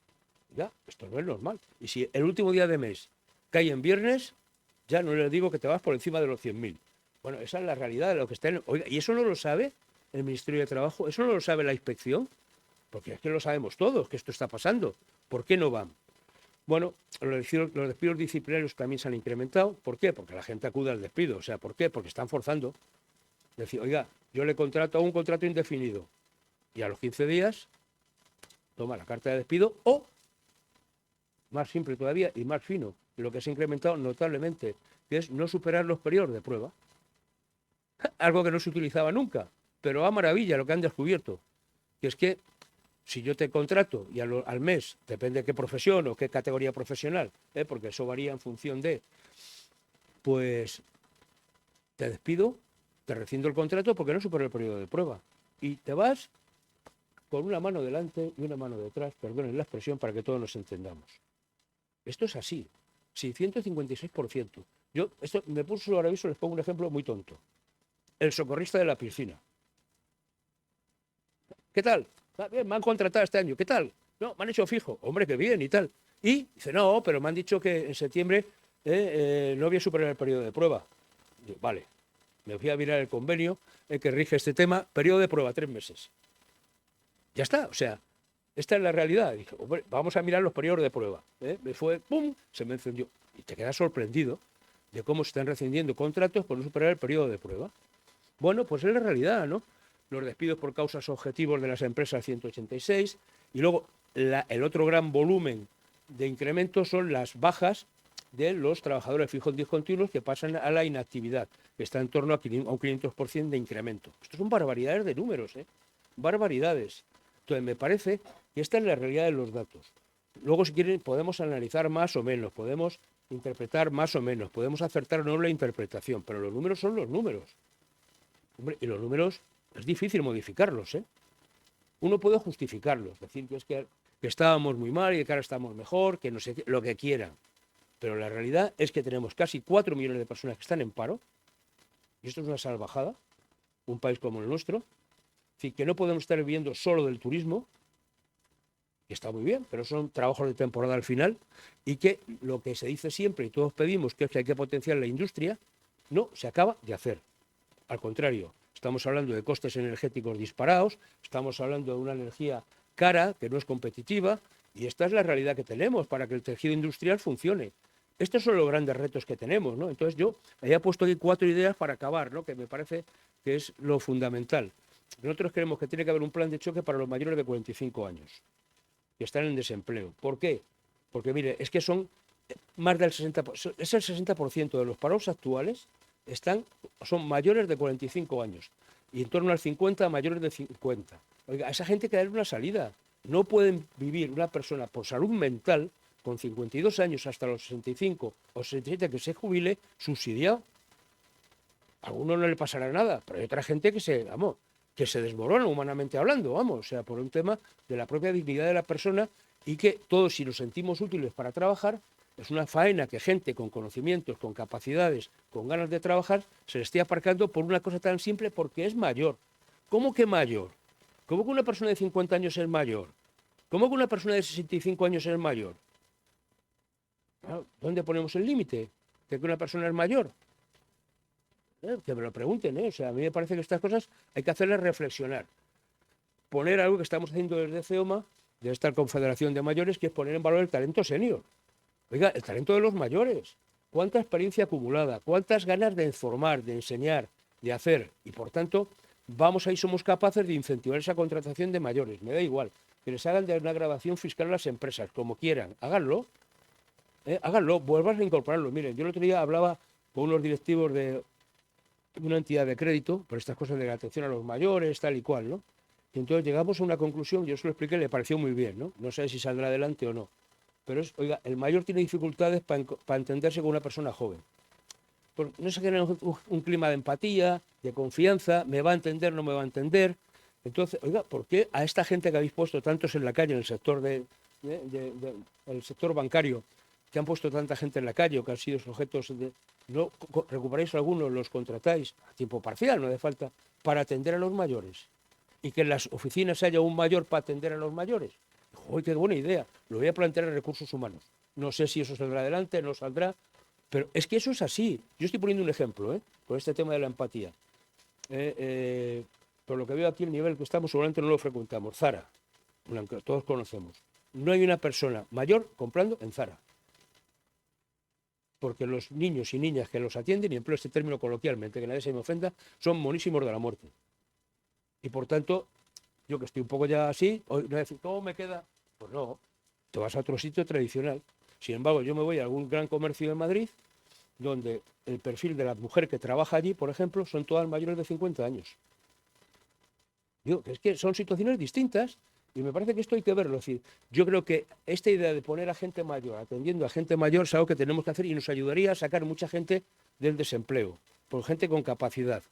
Ya, esto no es normal. Y si el último día de mes cae en viernes, ya no les digo que te vas por encima de los 100.000. Bueno, esa es la realidad de lo que está en... Oiga, ¿y eso no lo sabe el Ministerio de Trabajo? ¿Eso no lo sabe la inspección? Porque es que lo sabemos todos, que esto está pasando. ¿Por qué no van? Bueno, los despidos disciplinarios también se han incrementado. ¿Por qué? Porque la gente acude al despido. O sea, ¿por qué? Porque están forzando. Es decir, oiga, yo le contrato a un contrato indefinido y a los 15 días toma la carta de despido o, más simple todavía y más fino, lo que se ha incrementado notablemente, que es no superar los periodos de prueba. algo que no se utilizaba nunca, pero a maravilla lo que han descubierto, que es que si yo te contrato y al mes, depende de qué profesión o qué categoría profesional, porque eso varía en función de, pues te despido, te rescindo el contrato porque no supera el periodo de prueba. Y te vas con una mano delante y una mano detrás, perdonen la expresión, para que todos nos entendamos. Esto es así, 656%. Yo, esto me puso ahora mismo, les pongo un ejemplo muy tonto. El socorrista de la piscina. ¿Qué tal? Bien, me han contratado este año. ¿Qué tal? No, me han hecho fijo. Hombre, qué bien y tal. Y dice, no, pero me han dicho que en septiembre no voy a superar el periodo de prueba. Digo, vale, me fui a mirar el convenio que rige este tema, periodo de prueba, 3 meses. Ya está, o sea, esta es la realidad. Dije, hombre, vamos a mirar los periodos de prueba. Me fue, ¡pum!, se me encendió. Y te quedas sorprendido de cómo se están rescindiendo contratos por no superar el periodo de prueba. Bueno, pues es la realidad, ¿no? Los despidos por causas objetivos de las empresas 186 y luego el otro gran volumen de incremento son las bajas de los trabajadores fijos discontinuos que pasan a la inactividad, que está en torno a un 500% de incremento. Esto son barbaridades de números, ¿eh? Barbaridades. Entonces, me parece que esta es la realidad de los datos. Luego, si quieren, podemos analizar más o menos, podemos interpretar más o menos, podemos acertar o no la interpretación, pero los números son los números. Hombre, y los números es difícil modificarlos, ¿eh? Uno puede justificarlos, decir que es que estábamos muy mal y que ahora estamos mejor, que no sé qué, lo que quieran. Pero la realidad es que tenemos casi 4 millones de personas que están en paro, y esto es una salvajada, un país como el nuestro. Es decir, que no podemos estar viviendo solo del turismo, que está muy bien, pero son trabajos de temporada al final, y que lo que se dice siempre y todos pedimos, que es que hay que potenciar la industria, no se acaba de hacer. Al contrario, estamos hablando de costes energéticos disparados, estamos hablando de una energía cara, que no es competitiva, y esta es la realidad que tenemos para que el tejido industrial funcione. Estos son los grandes retos que tenemos, ¿no? Entonces yo había puesto aquí 4 ideas para acabar, ¿no? Que me parece que es lo fundamental. Nosotros creemos que tiene que haber un plan de choque para los mayores de 45 años, que están en desempleo. ¿Por qué? Porque, mire, es que son más del 60%, es el 60% de los parados actuales son mayores de 45 años y en torno al 50 mayores de 50. Oiga, a esa gente hay que darle una salida. No pueden vivir una persona por salud mental con 52 años hasta los 65 o 67 que se jubile subsidiado. A alguno no le pasará nada, pero hay otra gente que se desmorona humanamente hablando, o sea, por un tema de la propia dignidad de la persona y que todos, si nos sentimos útiles para trabajar, es una faena que gente con conocimientos, con capacidades, con ganas de trabajar, se le esté aparcando por una cosa tan simple porque es mayor. ¿Cómo que mayor? ¿Cómo que una persona de 50 años es mayor? ¿Cómo que una persona de 65 años es mayor? ¿Dónde ponemos el límite de que una persona es mayor? Que me lo pregunten, ¿eh? O sea, a mí me parece que estas cosas hay que hacerlas reflexionar. Poner algo que estamos haciendo desde CEOMA, de esta Confederación de Mayores, que es poner en valor el talento senior. Oiga, el talento de los mayores. Cuánta experiencia acumulada, cuántas ganas de formar, de enseñar, de hacer. Y por tanto, somos capaces de incentivar esa contratación de mayores. Me da igual. Que les hagan de una grabación fiscal a las empresas, como quieran. Háganlo. Háganlo, vuelvan a incorporarlo. Miren, yo el otro día hablaba con unos directivos de una entidad de crédito, por estas cosas de la atención a los mayores, tal y cual, ¿no? Y entonces llegamos a una conclusión, yo se lo expliqué, le pareció muy bien, ¿no? No sé si saldrá adelante o no. Pero oiga, el mayor tiene dificultades para entenderse con una persona joven. Pues no se genera un clima de empatía, de confianza, me va a entender, no me va a entender. Entonces, oiga, ¿por qué a esta gente que habéis puesto tantos en la calle, en el sector el sector bancario, que han puesto tanta gente en la calle o que han sido sujetos de... ¿No recuperáis algunos, los contratáis a tiempo parcial, no hace falta, para atender a los mayores? Y que en las oficinas haya un mayor para atender a los mayores. ¡Uy, qué buena idea! Lo voy a plantear en recursos humanos. No sé si eso saldrá adelante, no saldrá, pero es que eso es así. Yo estoy poniendo un ejemplo, con este tema de la empatía. Por lo que veo aquí, el nivel que estamos, seguramente no lo frecuentamos. Zara, una que todos conocemos. No hay una persona mayor comprando en Zara. Porque los niños y niñas que los atienden, y empleo este término coloquialmente, que nadie se me ofenda, son monísimos de la muerte. Y por tanto, yo que estoy un poco ya así, hoy no voy a decir, ¿cómo me queda? Pues no, te vas a otro sitio tradicional. Sin embargo, yo me voy a algún gran comercio de Madrid donde el perfil de la mujer que trabaja allí, por ejemplo, son todas mayores de 50 años. Digo, es que son situaciones distintas y me parece que esto hay que verlo. Es decir, yo creo que esta idea de poner a gente mayor, atendiendo a gente mayor, es algo que tenemos que hacer y nos ayudaría a sacar mucha gente del desempleo, por gente con capacidad.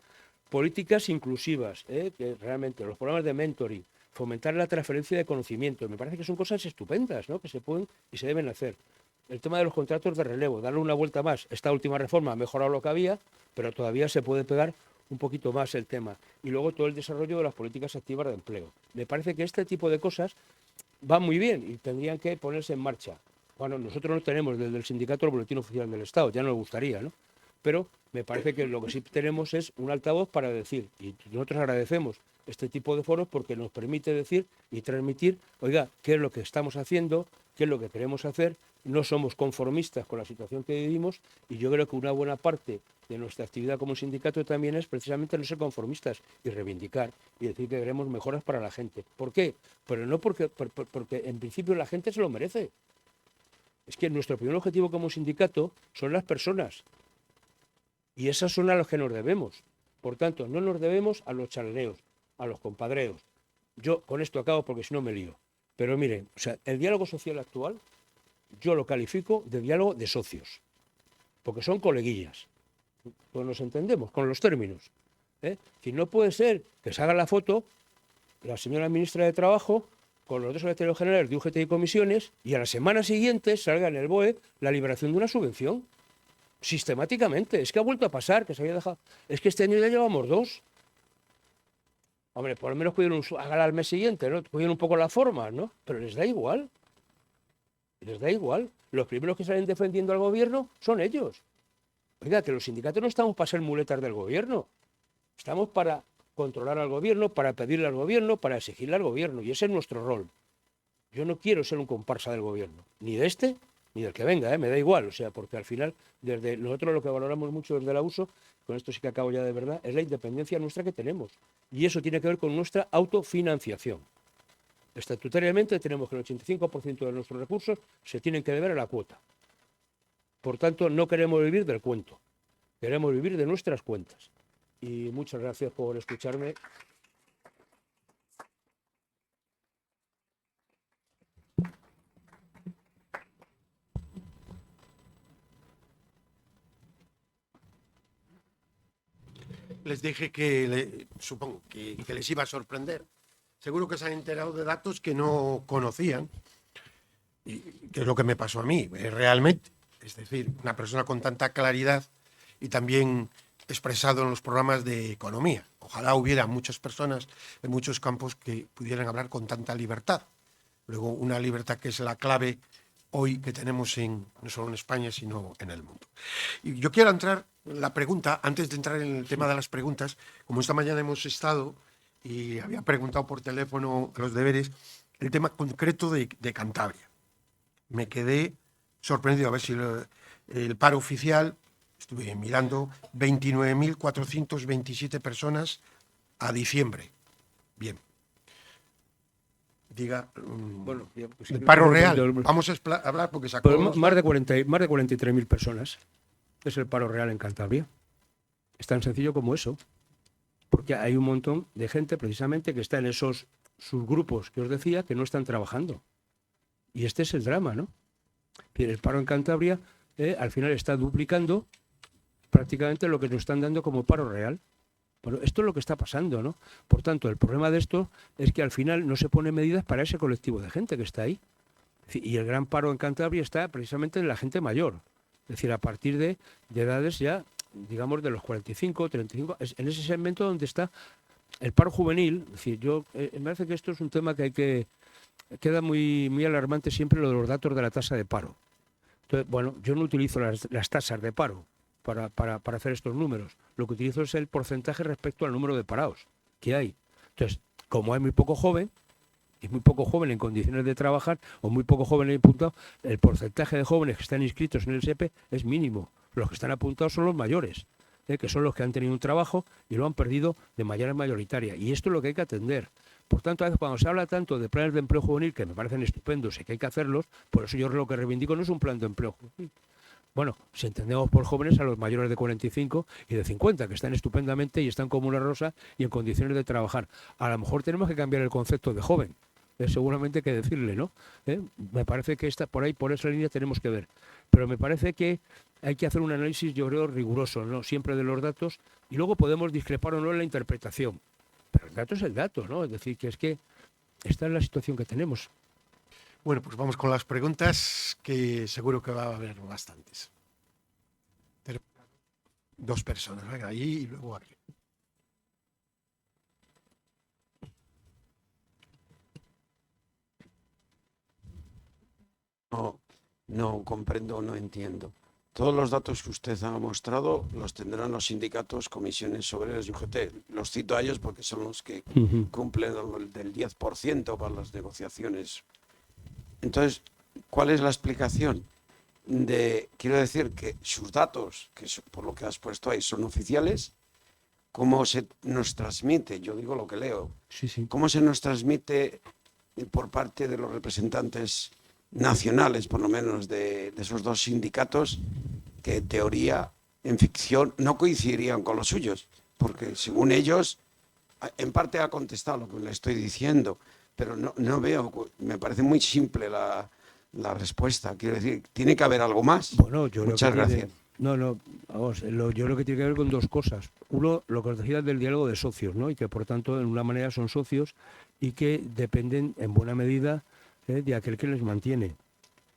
Políticas inclusivas, que realmente los programas de mentoring, fomentar la transferencia de conocimiento, me parece que son cosas estupendas, ¿no?, que se pueden y se deben hacer. El tema de los contratos de relevo, darle una vuelta más. Esta última reforma ha mejorado lo que había, pero todavía se puede pegar un poquito más el tema. Y luego todo el desarrollo de las políticas activas de empleo. Me parece que este tipo de cosas van muy bien y tendrían que ponerse en marcha. Bueno, nosotros no tenemos desde el sindicato el boletín oficial del Estado, ya nos gustaría, ¿no? Pero me parece que lo que sí tenemos es un altavoz para decir, y nosotros agradecemos este tipo de foros porque nos permite decir y transmitir, oiga, qué es lo que estamos haciendo, qué es lo que queremos hacer, no somos conformistas con la situación que vivimos y yo creo que una buena parte de nuestra actividad como sindicato también es precisamente no ser conformistas y reivindicar y decir que queremos mejoras para la gente. ¿Por qué? Pero no porque en principio la gente se lo merece. Es que nuestro primer objetivo como sindicato son las personas y esas son a las que nos debemos. Por tanto, no nos debemos a los chalaneos, a los compadreos. Yo con esto acabo porque si no me lío. Pero miren, o sea, el diálogo social actual yo lo califico de diálogo de socios, porque son coleguillas. Pues nos entendemos con los términos. Si no puede ser que se haga la foto la señora ministra de Trabajo con los dos secretarios generales de UGT y comisiones y a la semana siguiente salga en el BOE la liberación de una subvención. Sistemáticamente. Es que ha vuelto a pasar, que se había dejado. Es que este año ya llevamos 2. Hombre, por lo menos hágala al mes siguiente, ¿no? Cuiden un poco la forma, ¿no? Pero les da igual. Les da igual. Los primeros que salen defendiendo al gobierno son ellos. Oiga, que los sindicatos no estamos para ser muletas del gobierno. Estamos para controlar al gobierno, para pedirle al gobierno, para exigirle al gobierno. Y ese es nuestro rol. Yo no quiero ser un comparsa del gobierno. Ni de este, ni del que venga, me da igual. O sea, porque al final, desde nosotros lo que valoramos mucho desde el abuso, con esto sí que acabo ya de verdad, es la independencia nuestra que tenemos. Y eso tiene que ver con nuestra autofinanciación. Estatutariamente tenemos que el 85% de nuestros recursos se tienen que deber a la cuota. Por tanto, no queremos vivir del cuento, queremos vivir de nuestras cuentas. Y muchas gracias por escucharme. Les dije que supongo que les iba a sorprender. Seguro que se han enterado de datos que no conocían, y que es lo que me pasó a mí, realmente. Es decir, una persona con tanta claridad y también expresado en los programas de economía. Ojalá hubiera muchas personas en muchos campos que pudieran hablar con tanta libertad. Luego, una libertad que es la clave hoy que tenemos no solo en España, sino en el mundo. Y yo quiero entrar en la pregunta, antes de entrar en el tema de las preguntas, como esta mañana hemos estado y había preguntado por teléfono a los deberes, el tema concreto de Cantabria. Me quedé sorprendido a ver si el paro oficial, estuve mirando, 29.427 personas a diciembre. Bien. Diga, bueno, pues, el paro real, vamos a hablar porque sacó... Pues más de 43.000 personas es el paro real en Cantabria. Es tan sencillo como eso. Porque hay un montón de gente precisamente que está en esos subgrupos que os decía que no están trabajando. Y este es el drama, ¿no? El paro en Cantabria al final está duplicando prácticamente lo que nos están dando como paro real. Bueno, esto es lo que está pasando, ¿no? Por tanto, el problema de esto es que al final no se ponen medidas para ese colectivo de gente que está ahí. Y el gran paro en Cantabria está precisamente en la gente mayor. Es decir, a partir de edades ya, digamos, de los 45, 35, es en ese segmento donde está el paro juvenil. Es decir, me parece que esto es un tema que queda muy, muy alarmante siempre lo de los datos de la tasa de paro. Entonces, bueno, yo no utilizo las tasas de paro para hacer estos números. Lo que utilizo es el porcentaje respecto al número de parados que hay. Entonces, como hay muy poco joven, y muy poco joven en condiciones de trabajar, o muy poco joven imputado, el porcentaje de jóvenes que están inscritos en el SEPE es mínimo. Los que están apuntados son los mayores, que son los que han tenido un trabajo y lo han perdido de manera mayoritaria. Y esto es lo que hay que atender. Por tanto, a veces cuando se habla tanto de planes de empleo juvenil, que me parecen estupendos y que hay que hacerlos, por eso yo lo que reivindico no es un plan de empleo juvenil. Bueno, si entendemos por jóvenes a los mayores de 45 y de 50, que están estupendamente y están como una rosa y en condiciones de trabajar. A lo mejor tenemos que cambiar el concepto de joven. Seguramente hay que decirle, ¿no? Me parece que por ahí, por esa línea tenemos que ver. Pero me parece que hay que hacer un análisis, yo creo, riguroso, ¿no? Siempre de los datos, y luego podemos discrepar o no en la interpretación. Pero el dato es el dato, ¿no? Es decir, que es que esta es la situación que tenemos. Bueno, pues vamos con las preguntas, que seguro que va a haber bastantes. Dos personas, venga, ahí y luego aquí. No comprendo, no entiendo. Todos los datos que usted ha mostrado los tendrán los sindicatos, comisiones obreras y UGT. Los cito a ellos porque son los que cumplen el del 10% para las negociaciones. Entonces, ¿cuál es la explicación? Quiero decir que sus datos, que por lo que has puesto ahí, son oficiales. ¿Cómo se nos transmite? Yo digo lo que leo. Sí, sí. ¿Cómo se nos transmite por parte de los representantes nacionales, por lo menos, de esos dos sindicatos, que en teoría, en ficción, no coincidirían con los suyos? Porque según ellos, en parte ha contestado lo que le estoy diciendo, pero no veo, me parece muy simple la respuesta. Quiero decir, tiene que haber algo más. Bueno, yo Muchas creo que gracias. Vamos, yo creo que tiene que ver con dos cosas. Uno, lo que os decía del diálogo de socios, ¿no? Y que por tanto, en una manera son socios y que dependen en buena medida de aquel que les mantiene.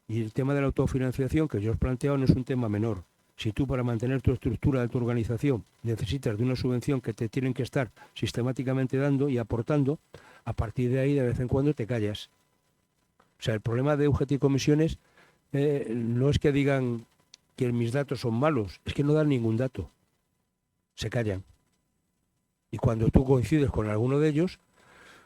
Y el tema de la autofinanciación que yo os he planteado no es un tema menor. Si tú, para mantener tu estructura de tu organización, necesitas de una subvención que te tienen que estar sistemáticamente dando y aportando, a partir de ahí de vez en cuando te callas. O sea, el problema de UGT y comisiones no es que digan que mis datos son malos, es que no dan ningún dato. Se callan. Y cuando tú coincides con alguno de ellos,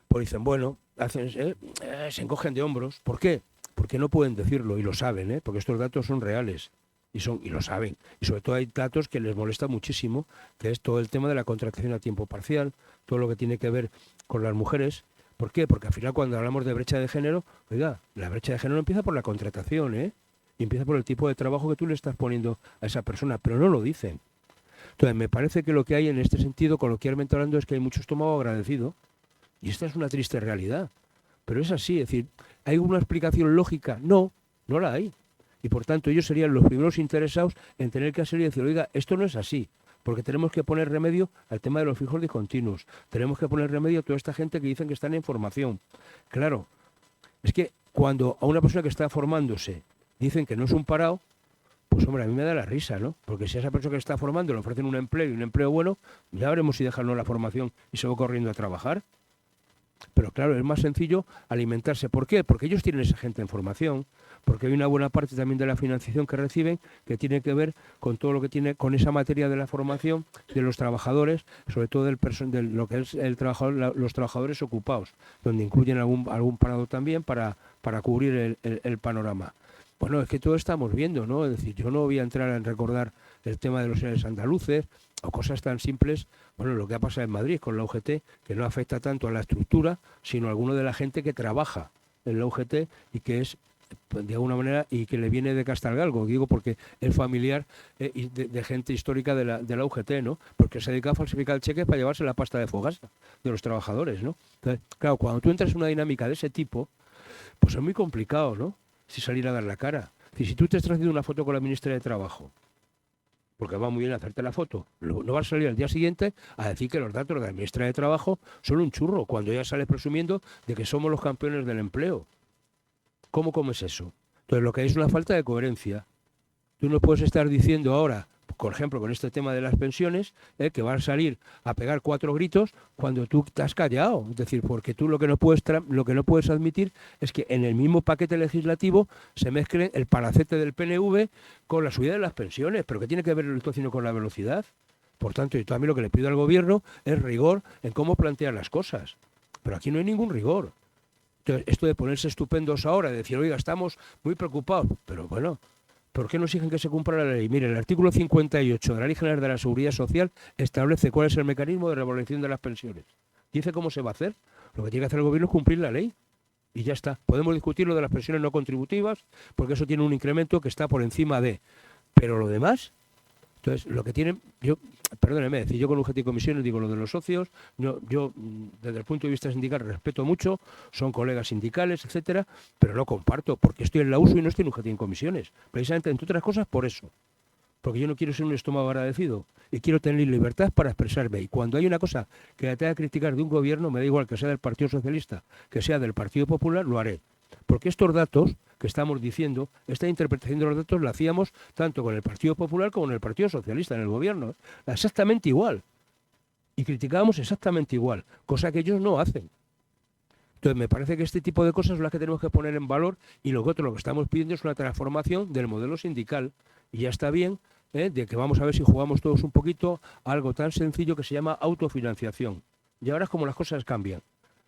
pues dicen, bueno, se encogen de hombros. ¿Por qué? Porque no pueden decirlo y lo saben, porque estos datos son reales y lo saben. Y sobre todo hay datos que les molesta muchísimo, que es todo el tema de la contratación a tiempo parcial, todo lo que tiene que ver con las mujeres. ¿Por qué? Porque al final, cuando hablamos de brecha de género, oiga, la brecha de género empieza por la contratación, y empieza por el tipo de trabajo que tú le estás poniendo a esa persona, pero no lo dicen. Entonces, me parece que lo que hay en este sentido, coloquialmente hablando, es que hay mucho estómago agradecido. Y esta es una triste realidad. Pero es así, es decir, ¿hay una explicación lógica? No, no la hay. Y por tanto ellos serían los primeros interesados en tener que hacer y decir, oiga, esto no es así, porque tenemos que poner remedio al tema de los fijos discontinuos, tenemos que poner remedio a toda esta gente que dicen que están en formación. Claro, es que cuando a una persona que está formándose dicen que no es un parado, pues hombre, a mí me da la risa, ¿no? Porque si a esa persona que está formando le ofrecen un empleo y un empleo bueno, ya veremos si dejan la formación y se va corriendo a trabajar. Pero claro, es más sencillo alimentarse. ¿Por qué? Porque ellos tienen esa gente en formación, porque hay una buena parte también de la financiación que reciben que tiene que ver con todo lo que tiene con esa materia de la formación de los trabajadores, sobre todo de lo que es el trabajador, los trabajadores ocupados, donde incluyen algún parado también para cubrir el panorama. Bueno, es que todo estamos viendo, ¿no? Es decir, yo no voy a entrar en recordar el tema de los seres andaluces o cosas tan simples, bueno, lo que ha pasado en Madrid con la UGT, que no afecta tanto a la estructura, sino a alguno de la gente que trabaja en la UGT y que es, de alguna manera, y que le viene de Castelgalgo, digo porque es familiar de gente histórica de la UGT, ¿no? Porque se dedica a falsificar el cheque para llevarse la pasta de Fogasa de los trabajadores, ¿no? Entonces, claro, cuando tú entras en una dinámica de ese tipo, pues es muy complicado, ¿no? Si salir a dar la cara. Si tú te estás haciendo una foto con la ministra de Trabajo, porque va muy bien hacerte la foto, no vas a salir al día siguiente a decir que los datos de la ministra de Trabajo son un churro, cuando ella sale presumiendo de que somos los campeones del empleo. ¿Cómo es eso? Entonces lo que hay es una falta de coherencia. Tú no puedes estar diciendo ahora, por ejemplo, con este tema de las pensiones, que vas a salir a pegar 4 gritos cuando tú te has callado. Es decir, porque tú lo que no puedes admitir es que en el mismo paquete legislativo se mezcle el palacete del PNV con la subida de las pensiones. ¿Pero qué tiene que ver el tocino con la velocidad? Por tanto, yo también lo que le pido al gobierno es rigor en cómo plantean las cosas. Pero aquí no hay ningún rigor. Entonces, esto de ponerse estupendos ahora, de decir, oiga, estamos muy preocupados, pero bueno, ¿por qué no exigen que se cumpla la ley? Mire, el artículo 58 de la Ley General de la Seguridad Social establece cuál es el mecanismo de revalorización de las pensiones. Dice cómo se va a hacer. Lo que tiene que hacer el gobierno es cumplir la ley. Y ya está. Podemos discutir lo de las pensiones no contributivas, porque eso tiene un incremento que está por encima de Pero lo demás, entonces, lo que tienen, perdóneme, decir, yo con UGT y comisiones digo lo de los socios, yo desde el punto de vista sindical respeto mucho, son colegas sindicales, etcétera, pero no comparto, porque estoy en la USO y no estoy en UGT y en comisiones. Precisamente, entre otras cosas, por eso. Porque yo no quiero ser un estómago agradecido y quiero tener libertad para expresarme. Y cuando hay una cosa que la tenga que criticar de un gobierno, me da igual que sea del Partido Socialista, que sea del Partido Popular, lo haré. Porque estos datos que estamos diciendo, esta interpretación de los datos la hacíamos tanto con el Partido Popular como con el Partido Socialista en el gobierno. Exactamente igual. Y criticábamos exactamente igual, cosa que ellos no hacen. Entonces me parece que este tipo de cosas son las que tenemos que poner en valor y lo que estamos pidiendo es una transformación del modelo sindical. Y ya está bien, de que vamos a ver si jugamos todos un poquito a algo tan sencillo que se llama autofinanciación. Y ahora es como las cosas cambian.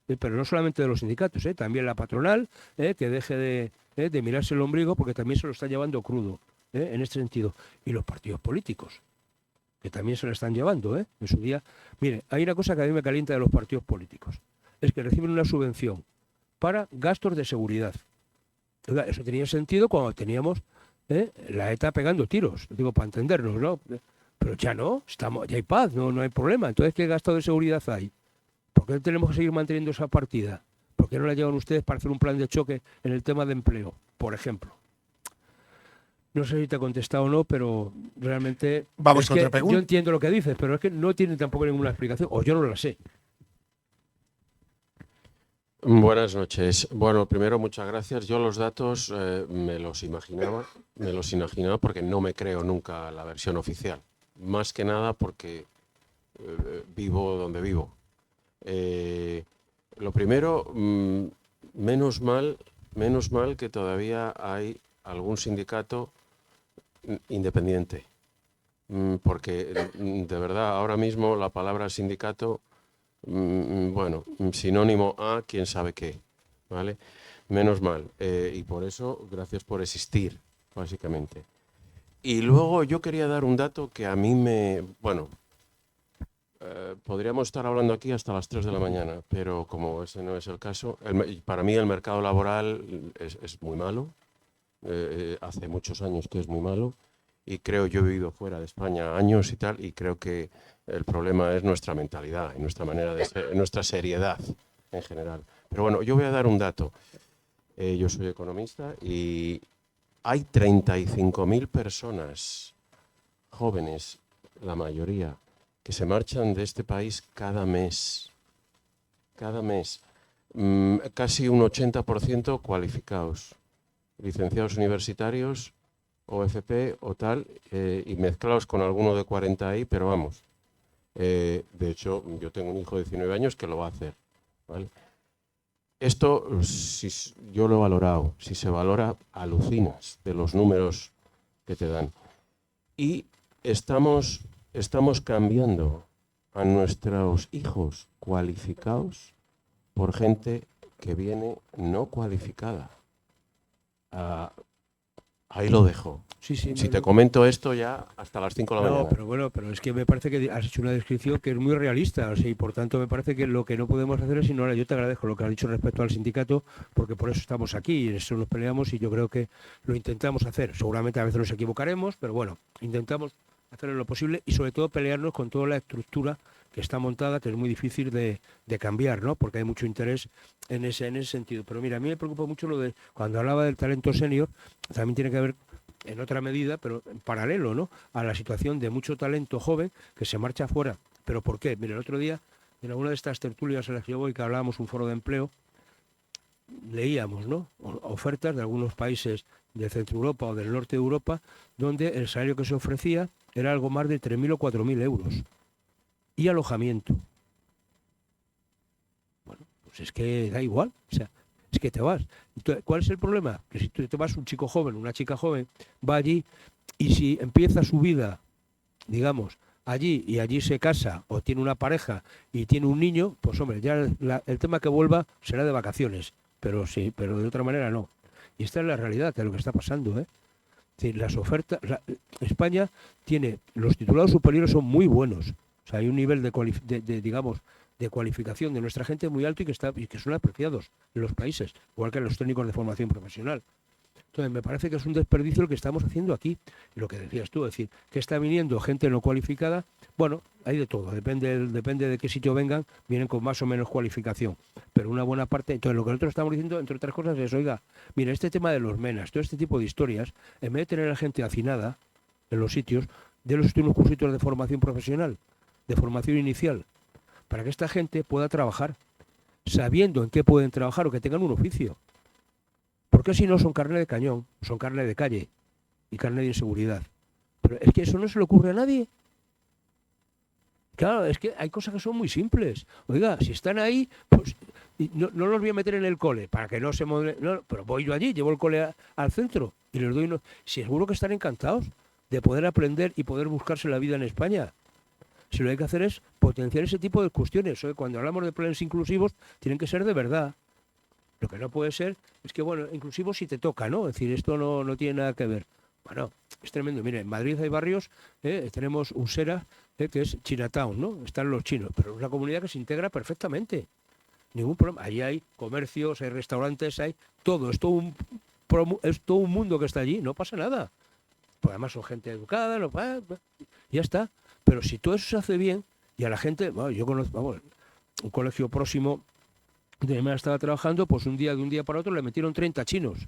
Pero no solamente de los sindicatos, también la patronal, que deje de mirarse el ombligo porque también se lo está llevando crudo, en este sentido. Y los partidos políticos, que también se lo están llevando, en su día. Mire, hay una cosa que a mí me calienta de los partidos políticos, es que reciben una subvención para gastos de seguridad. Eso tenía sentido cuando teníamos la ETA pegando tiros, digo, para entendernos, ¿no? Pero ya no, ya hay paz, no hay problema. Entonces, ¿qué gasto de seguridad hay? ¿Por qué tenemos que seguir manteniendo esa partida? ¿Por qué no la llevan ustedes para hacer un plan de choque en el tema de empleo, por ejemplo? No sé si te he contestado o no, pero realmente... Vamos con otra pregunta. Yo entiendo lo que dices, pero es que no tiene tampoco ninguna explicación, o yo no la sé. Buenas noches. Bueno, primero, muchas gracias. Yo los datos me los imaginaba porque no me creo nunca la versión oficial. Más que nada porque vivo donde vivo. Lo primero, menos mal que todavía hay algún sindicato independiente, porque de verdad ahora mismo la palabra sindicato, bueno, sinónimo a quién sabe qué, ¿vale? Menos mal, y por eso gracias por existir, básicamente. Y luego yo quería dar un dato que a mí bueno, podríamos estar hablando aquí hasta las 3 de la mañana, pero como ese no es el caso, para mí el mercado laboral es muy malo, hace muchos años que es muy malo, y creo, yo he vivido fuera de España años y tal, y creo que el problema es nuestra mentalidad y nuestra manera de ser, nuestra seriedad en general. Pero bueno, yo voy a dar un dato. Yo soy economista y hay 35.000 personas jóvenes, la mayoría, que se marchan de este país cada mes. Cada mes. Casi un 80% cualificados. Licenciados universitarios, OFP o tal, y mezclados con alguno de 40 ahí, pero vamos. De hecho, yo tengo un hijo de 19 años que lo va a hacer, ¿vale? Esto, si yo lo he valorado, si se valora, alucinas de los números que te dan. Y estamos cambiando a nuestros hijos cualificados por gente que viene no cualificada. Ahí lo dejo. Sí, si te comento esto ya hasta las 5 de la mañana. Pero bueno, pero es que me parece que has hecho una descripción que es muy realista, o sea, y por tanto me parece que lo que no podemos hacer es ignorar. Yo te agradezco lo que has dicho respecto al sindicato, porque por eso estamos aquí, y en eso nos peleamos y yo creo que lo intentamos hacer. Seguramente a veces nos equivocaremos, pero bueno, intentamos hacer lo posible y sobre todo pelearnos con toda la estructura que está montada, que es muy difícil de cambiar, ¿no? Porque hay mucho interés en ese sentido. Pero mira, a mí me preocupa mucho lo de, cuando hablaba del talento senior, también tiene que ver en otra medida, pero en paralelo, ¿no?, a la situación de mucho talento joven que se marcha afuera. ¿Pero por qué? Mira, el otro día, en alguna de estas tertulias en las que yo voy, que hablábamos un foro de empleo, leíamos, ¿no?, ofertas de algunos países de Centro Europa o del Norte de Europa, donde el salario que se ofrecía era algo más de 3.000 o 4.000 euros. Y alojamiento. Bueno, pues es que da igual, o sea, es que te vas. Entonces, ¿cuál es el problema? Que si tú te vas, un chico joven, una chica joven, va allí y si empieza su vida, digamos, allí y allí se casa o tiene una pareja y tiene un niño, pues hombre, ya el tema que vuelva será de vacaciones, pero sí, pero de otra manera no. Y esta es la realidad de lo que está pasando, ¿eh? Es decir, las ofertas, España tiene, los titulados superiores son muy buenos, o sea, hay un nivel de cualificación de nuestra gente muy alto y que son apreciados en los países, igual que los técnicos de formación profesional. Entonces, me parece que es un desperdicio el que estamos haciendo aquí. Y lo que decías tú, es decir, que está viniendo gente no cualificada, bueno, hay de todo, depende de qué sitio vengan, vienen con más o menos cualificación. Pero una buena parte, entonces lo que nosotros estamos diciendo, entre otras cosas, es, oiga, mira, este tema de los menas, todo este tipo de historias, en vez de tener a la gente hacinada en los sitios, denles usted unos cursitos de formación profesional, de formación inicial, para que esta gente pueda trabajar, sabiendo en qué pueden trabajar o que tengan un oficio. Porque si no son carne de cañón, son carne de calle y carne de inseguridad. Pero es que eso no se le ocurre a nadie. Claro, es que hay cosas que son muy simples. Oiga, si están ahí, pues no los voy a meter en el cole para que no se modele. No, pero voy yo allí, llevo el cole al centro y les doy seguro que están encantados de poder aprender y poder buscarse la vida en España. Si lo que hay que hacer es potenciar ese tipo de cuestiones. Cuando hablamos de planes inclusivos, tienen que ser de verdad. Lo que no puede ser es que, bueno, inclusivo si te toca, ¿no? Es decir, esto no tiene nada que ver. Bueno, es tremendo. Mire, en Madrid hay barrios, tenemos Usera, que es Chinatown, ¿no? Están los chinos, pero es una comunidad que se integra perfectamente. Ningún problema. Allí hay comercios, hay restaurantes, hay todo. Es todo un mundo que está allí, no pasa nada. Pues además son gente educada, ya está. Pero si todo eso se hace bien, y a la gente, bueno, yo conozco, vamos, un colegio próximo de mi estaba trabajando, pues de un día para otro le metieron 30 chinos.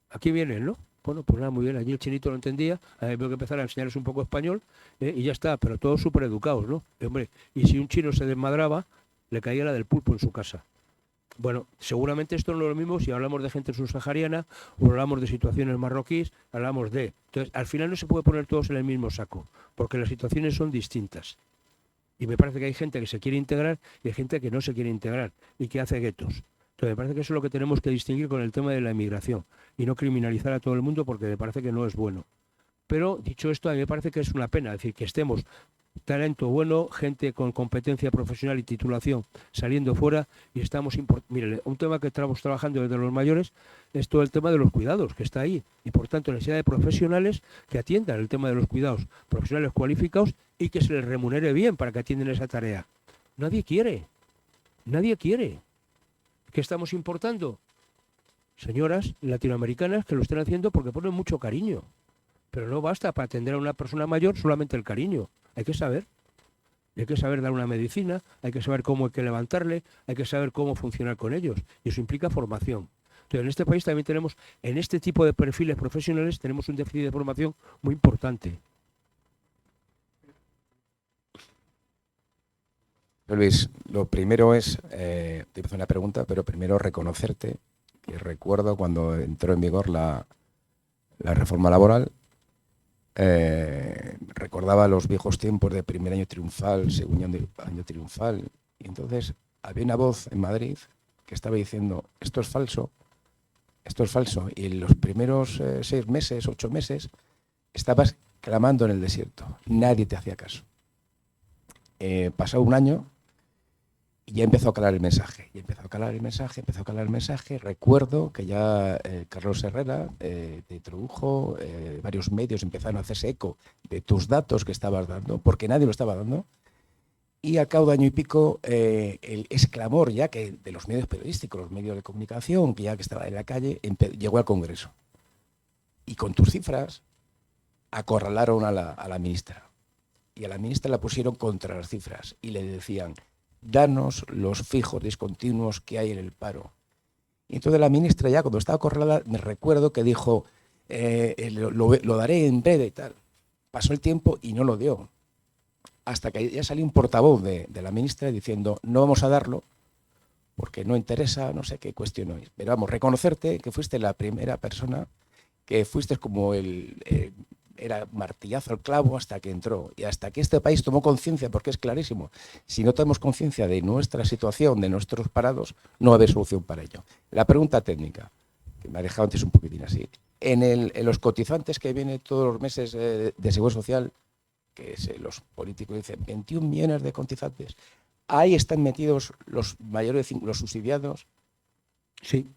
Aquí vienen, ¿no? Bueno, pues nada, muy bien, allí el chinito lo entendía, veo que empezar a enseñarles un poco español, y ya está, pero todos súper educados, ¿no? Hombre, y si un chino se desmadraba, le caía la del pulpo en su casa. Bueno, seguramente esto no es lo mismo si hablamos de gente subsahariana o hablamos de situaciones marroquíes, hablamos de... Entonces, al final no se puede poner todos en el mismo saco, porque las situaciones son distintas. Y me parece que hay gente que se quiere integrar y hay gente que no se quiere integrar y que hace guetos. Entonces me parece que eso es lo que tenemos que distinguir con el tema de la inmigración y no criminalizar a todo el mundo porque me parece que no es bueno. Pero dicho esto, a mí me parece que es una pena, es decir, que estemos talento bueno, gente con competencia profesional y titulación saliendo fuera y estamos... Mire, un tema que estamos trabajando desde los mayores es todo el tema de los cuidados, que está ahí. Y por tanto, necesidad de profesionales que atiendan el tema de los cuidados, profesionales cualificados y que se les remunere bien para que atiendan esa tarea. Nadie quiere. ¿Qué estamos importando? Señoras latinoamericanas que lo estén haciendo porque ponen mucho cariño. Pero no basta para atender a una persona mayor solamente el cariño. Hay que saber dar una medicina, hay que saber cómo hay que levantarle, hay que saber cómo funcionar con ellos. Y eso implica formación. Entonces, en este país también tenemos, en este tipo de perfiles profesionales, tenemos un déficit de formación muy importante. Luis, lo primero es, te hice una pregunta, pero primero reconocerte, que recuerdo cuando entró en vigor la reforma laboral, recordaba los viejos tiempos de primer año triunfal, segundo año triunfal, y entonces había una voz en Madrid que estaba diciendo, esto es falso, y en los primeros 6 meses, 8 meses, estabas clamando en el desierto, nadie te hacía caso. Pasó un año y ya empezó a calar el mensaje, Recuerdo que ya Carlos Herrera te introdujo, varios medios empezaron a hacerse eco de tus datos que estabas dando, porque nadie lo estaba dando, y al cabo de año y pico ese clamor ya que de los medios periodísticos, los medios de comunicación, que ya que estaba en la calle, llegó al Congreso. Y con tus cifras acorralaron a la ministra. Y a la ministra la pusieron contra las cifras y le decían, danos los fijos discontinuos que hay en el paro. Y entonces la ministra ya cuando estaba acorralada, me recuerdo que dijo, lo daré en breve y tal. Pasó el tiempo y no lo dio. Hasta que ya salió un portavoz de la ministra diciendo, no vamos a darlo porque no interesa, no sé qué cuestión es. Pero vamos, reconocerte que fuiste la primera persona, que fuiste como era martillazo al clavo hasta que entró y hasta que este país tomó conciencia, porque es clarísimo, si no tenemos conciencia de nuestra situación, de nuestros parados, no va a haber solución para ello. La pregunta técnica, que me ha dejado antes un poquitín así, en los cotizantes que vienen todos los meses de Seguridad Social, que los políticos dicen 21 millones de cotizantes, ahí están metidos los mayores, los subsidiados. Sí.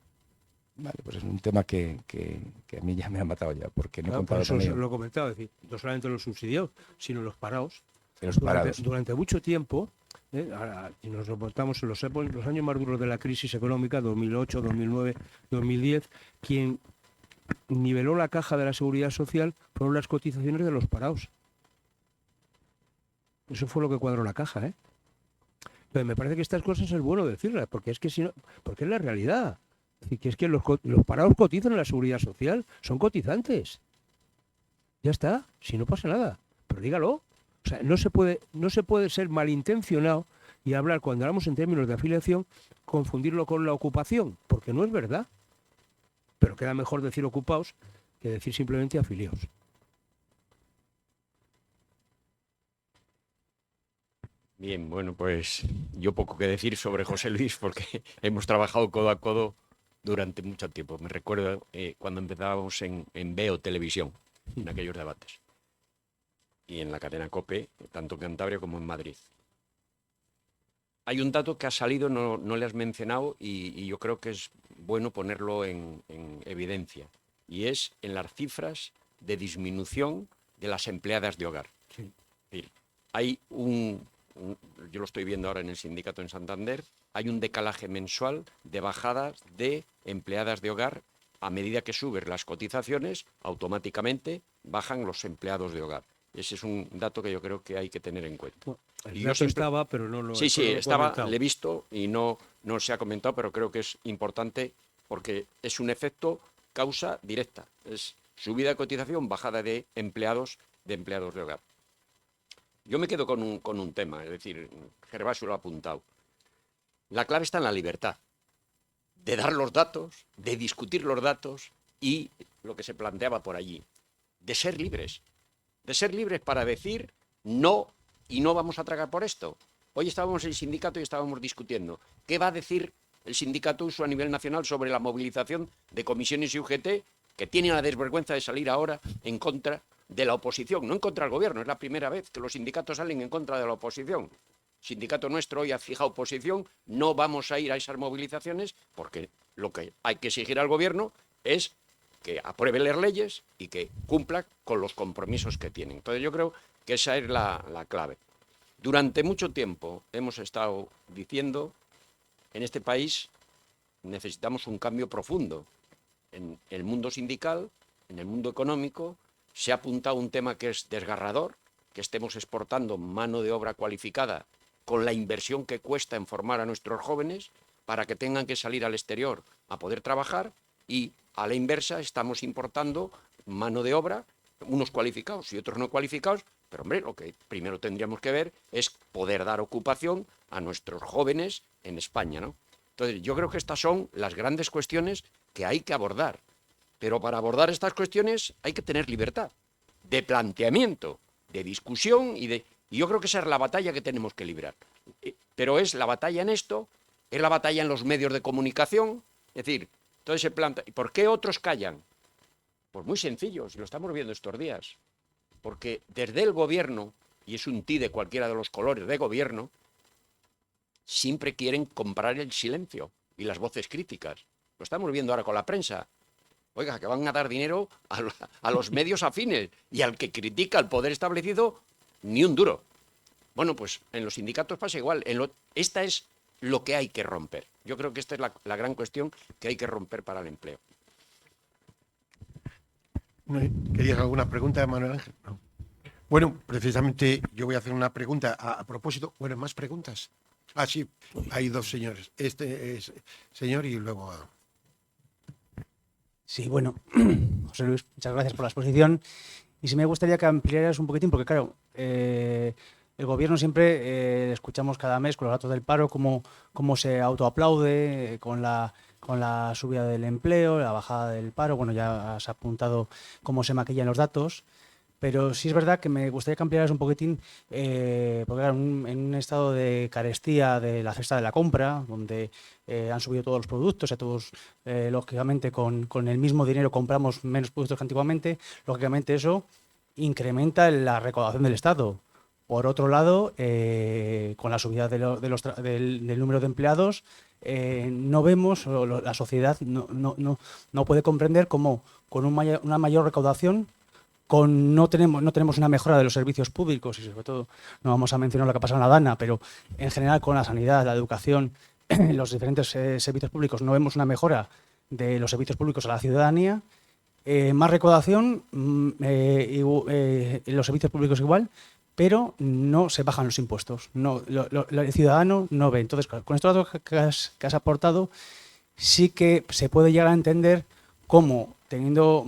Vale, pues es un tema que a mí ya me ha matado ya, porque no he contado por con eso ello. lo he comentado, es decir, no solamente los subsidiados, sino los parados. Parados. Durante mucho tiempo, ahora, si nos reportamos en los años más duros de la crisis económica, 2008, 2009, 2010, quien niveló la caja de la Seguridad Social fueron las cotizaciones de los parados. Eso fue lo que cuadró la caja, ¿eh? Entonces, me parece que estas cosas es bueno decirlas, porque es que si no, porque es la realidad. Es decir, que es que los parados cotizan en la Seguridad Social, son cotizantes. Ya está, si no pasa nada. Pero dígalo. O sea, no se puede ser malintencionado y hablar, cuando hablamos en términos de afiliación, confundirlo con la ocupación, porque no es verdad. Pero queda mejor decir ocupados que decir simplemente afiliados. Bien, bueno, pues yo poco que decir sobre José Luis porque hemos trabajado codo a codo durante mucho tiempo. Me recuerdo cuando empezábamos en Veo Televisión, en aquellos debates, y en la cadena COPE, tanto en Cantabria como en Madrid. Hay un dato que ha salido, no le has mencionado, y yo creo que es bueno ponerlo en evidencia, y es en las cifras de disminución de las empleadas de hogar. Sí. Es decir, hay yo lo estoy viendo ahora en el sindicato en Santander, hay un decalaje mensual de bajadas de empleadas de hogar. A medida que suben las cotizaciones, automáticamente bajan los empleados de hogar. Ese es un dato que yo creo que hay que tener en cuenta. Bueno, el Y dato yo siempre... estaba, pero no lo Sí, no lo he estaba, comentado. le he visto y no se ha comentado, pero creo que es importante porque es un efecto causa directa. Es subida de cotización, bajada de empleados de hogar. Yo me quedo con un tema, es decir, Gervasio lo ha apuntado. La clave está en la libertad, de dar los datos, de discutir los datos y lo que se planteaba por allí, de ser libres para decir no y no vamos a tragar por esto. Hoy estábamos en el sindicato y estábamos discutiendo qué va a decir el sindicato USO a nivel nacional sobre la movilización de comisiones y UGT que tienen la desvergüenza de salir ahora en contra de la oposición, no en contra del gobierno. Es la primera vez que los sindicatos salen en contra de la oposición. El sindicato nuestro hoy ha fijado posición, no vamos a ir a esas movilizaciones porque lo que hay que exigir al gobierno es que apruebe las leyes y que cumpla con los compromisos que tienen. Entonces yo creo que esa es la clave. Durante mucho tiempo hemos estado diciendo, en este país necesitamos un cambio profundo. En el mundo sindical, en el mundo económico, se ha apuntado un tema que es desgarrador, que estemos exportando mano de obra cualificada con la inversión que cuesta en formar a nuestros jóvenes para que tengan que salir al exterior a poder trabajar, y a la inversa estamos importando mano de obra, unos cualificados y otros no cualificados, pero hombre, lo que primero tendríamos que ver es poder dar ocupación a nuestros jóvenes en España, ¿no? Entonces, yo creo que estas son las grandes cuestiones que hay que abordar. Pero para abordar estas cuestiones hay que tener libertad de planteamiento, de discusión y yo creo que esa es la batalla que tenemos que librar. Pero es la batalla en esto, es la batalla en los medios de comunicación. Es decir, todo ese plan. ¿Y por qué otros callan? Pues muy sencillo, si lo estamos viendo estos días. Porque desde el gobierno, y es un ti de cualquiera de los colores de gobierno, siempre quieren comprar el silencio y las voces críticas. Lo estamos viendo ahora con la prensa. Oiga, que van a dar dinero a los medios afines y al que critica al poder establecido, ni un duro. Bueno, pues en los sindicatos pasa igual. Esta es lo que hay que romper. Yo creo que esta es la gran cuestión que hay que romper para el empleo. ¿Querías alguna pregunta, Manuel Ángel? No. Bueno, precisamente yo voy a hacer una pregunta a propósito. Bueno, ¿más preguntas? Ah, sí, hay dos señores. Este es señor y luego... Sí, bueno, José Luis, muchas gracias por la exposición. Y sí me gustaría que ampliaras un poquitín, porque claro, el gobierno siempre escuchamos cada mes con los datos del paro cómo se autoaplaude con la subida del empleo, la bajada del paro. Bueno, ya has apuntado cómo se maquillan los datos. Pero sí es verdad que me gustaría que ampliaras un poquitín, porque claro, en un estado de carestía de la cesta de la compra, donde han subido todos los productos, a todos, lógicamente, con el mismo dinero compramos menos productos que antiguamente, lógicamente eso incrementa la recaudación del Estado. Por otro lado, con la subida del número de empleados, no vemos, o la sociedad no puede comprender cómo con una mayor recaudación no tenemos una mejora de los servicios públicos, y sobre todo no vamos a mencionar lo que ha pasado en la Dana, pero en general con la sanidad, la educación, los diferentes servicios públicos, no vemos una mejora de los servicios públicos a la ciudadanía. más recaudación, los servicios públicos igual, pero no se bajan los impuestos. No, el ciudadano no ve. Entonces, con estos datos que has aportado, sí que se puede llegar a entender cómo, teniendo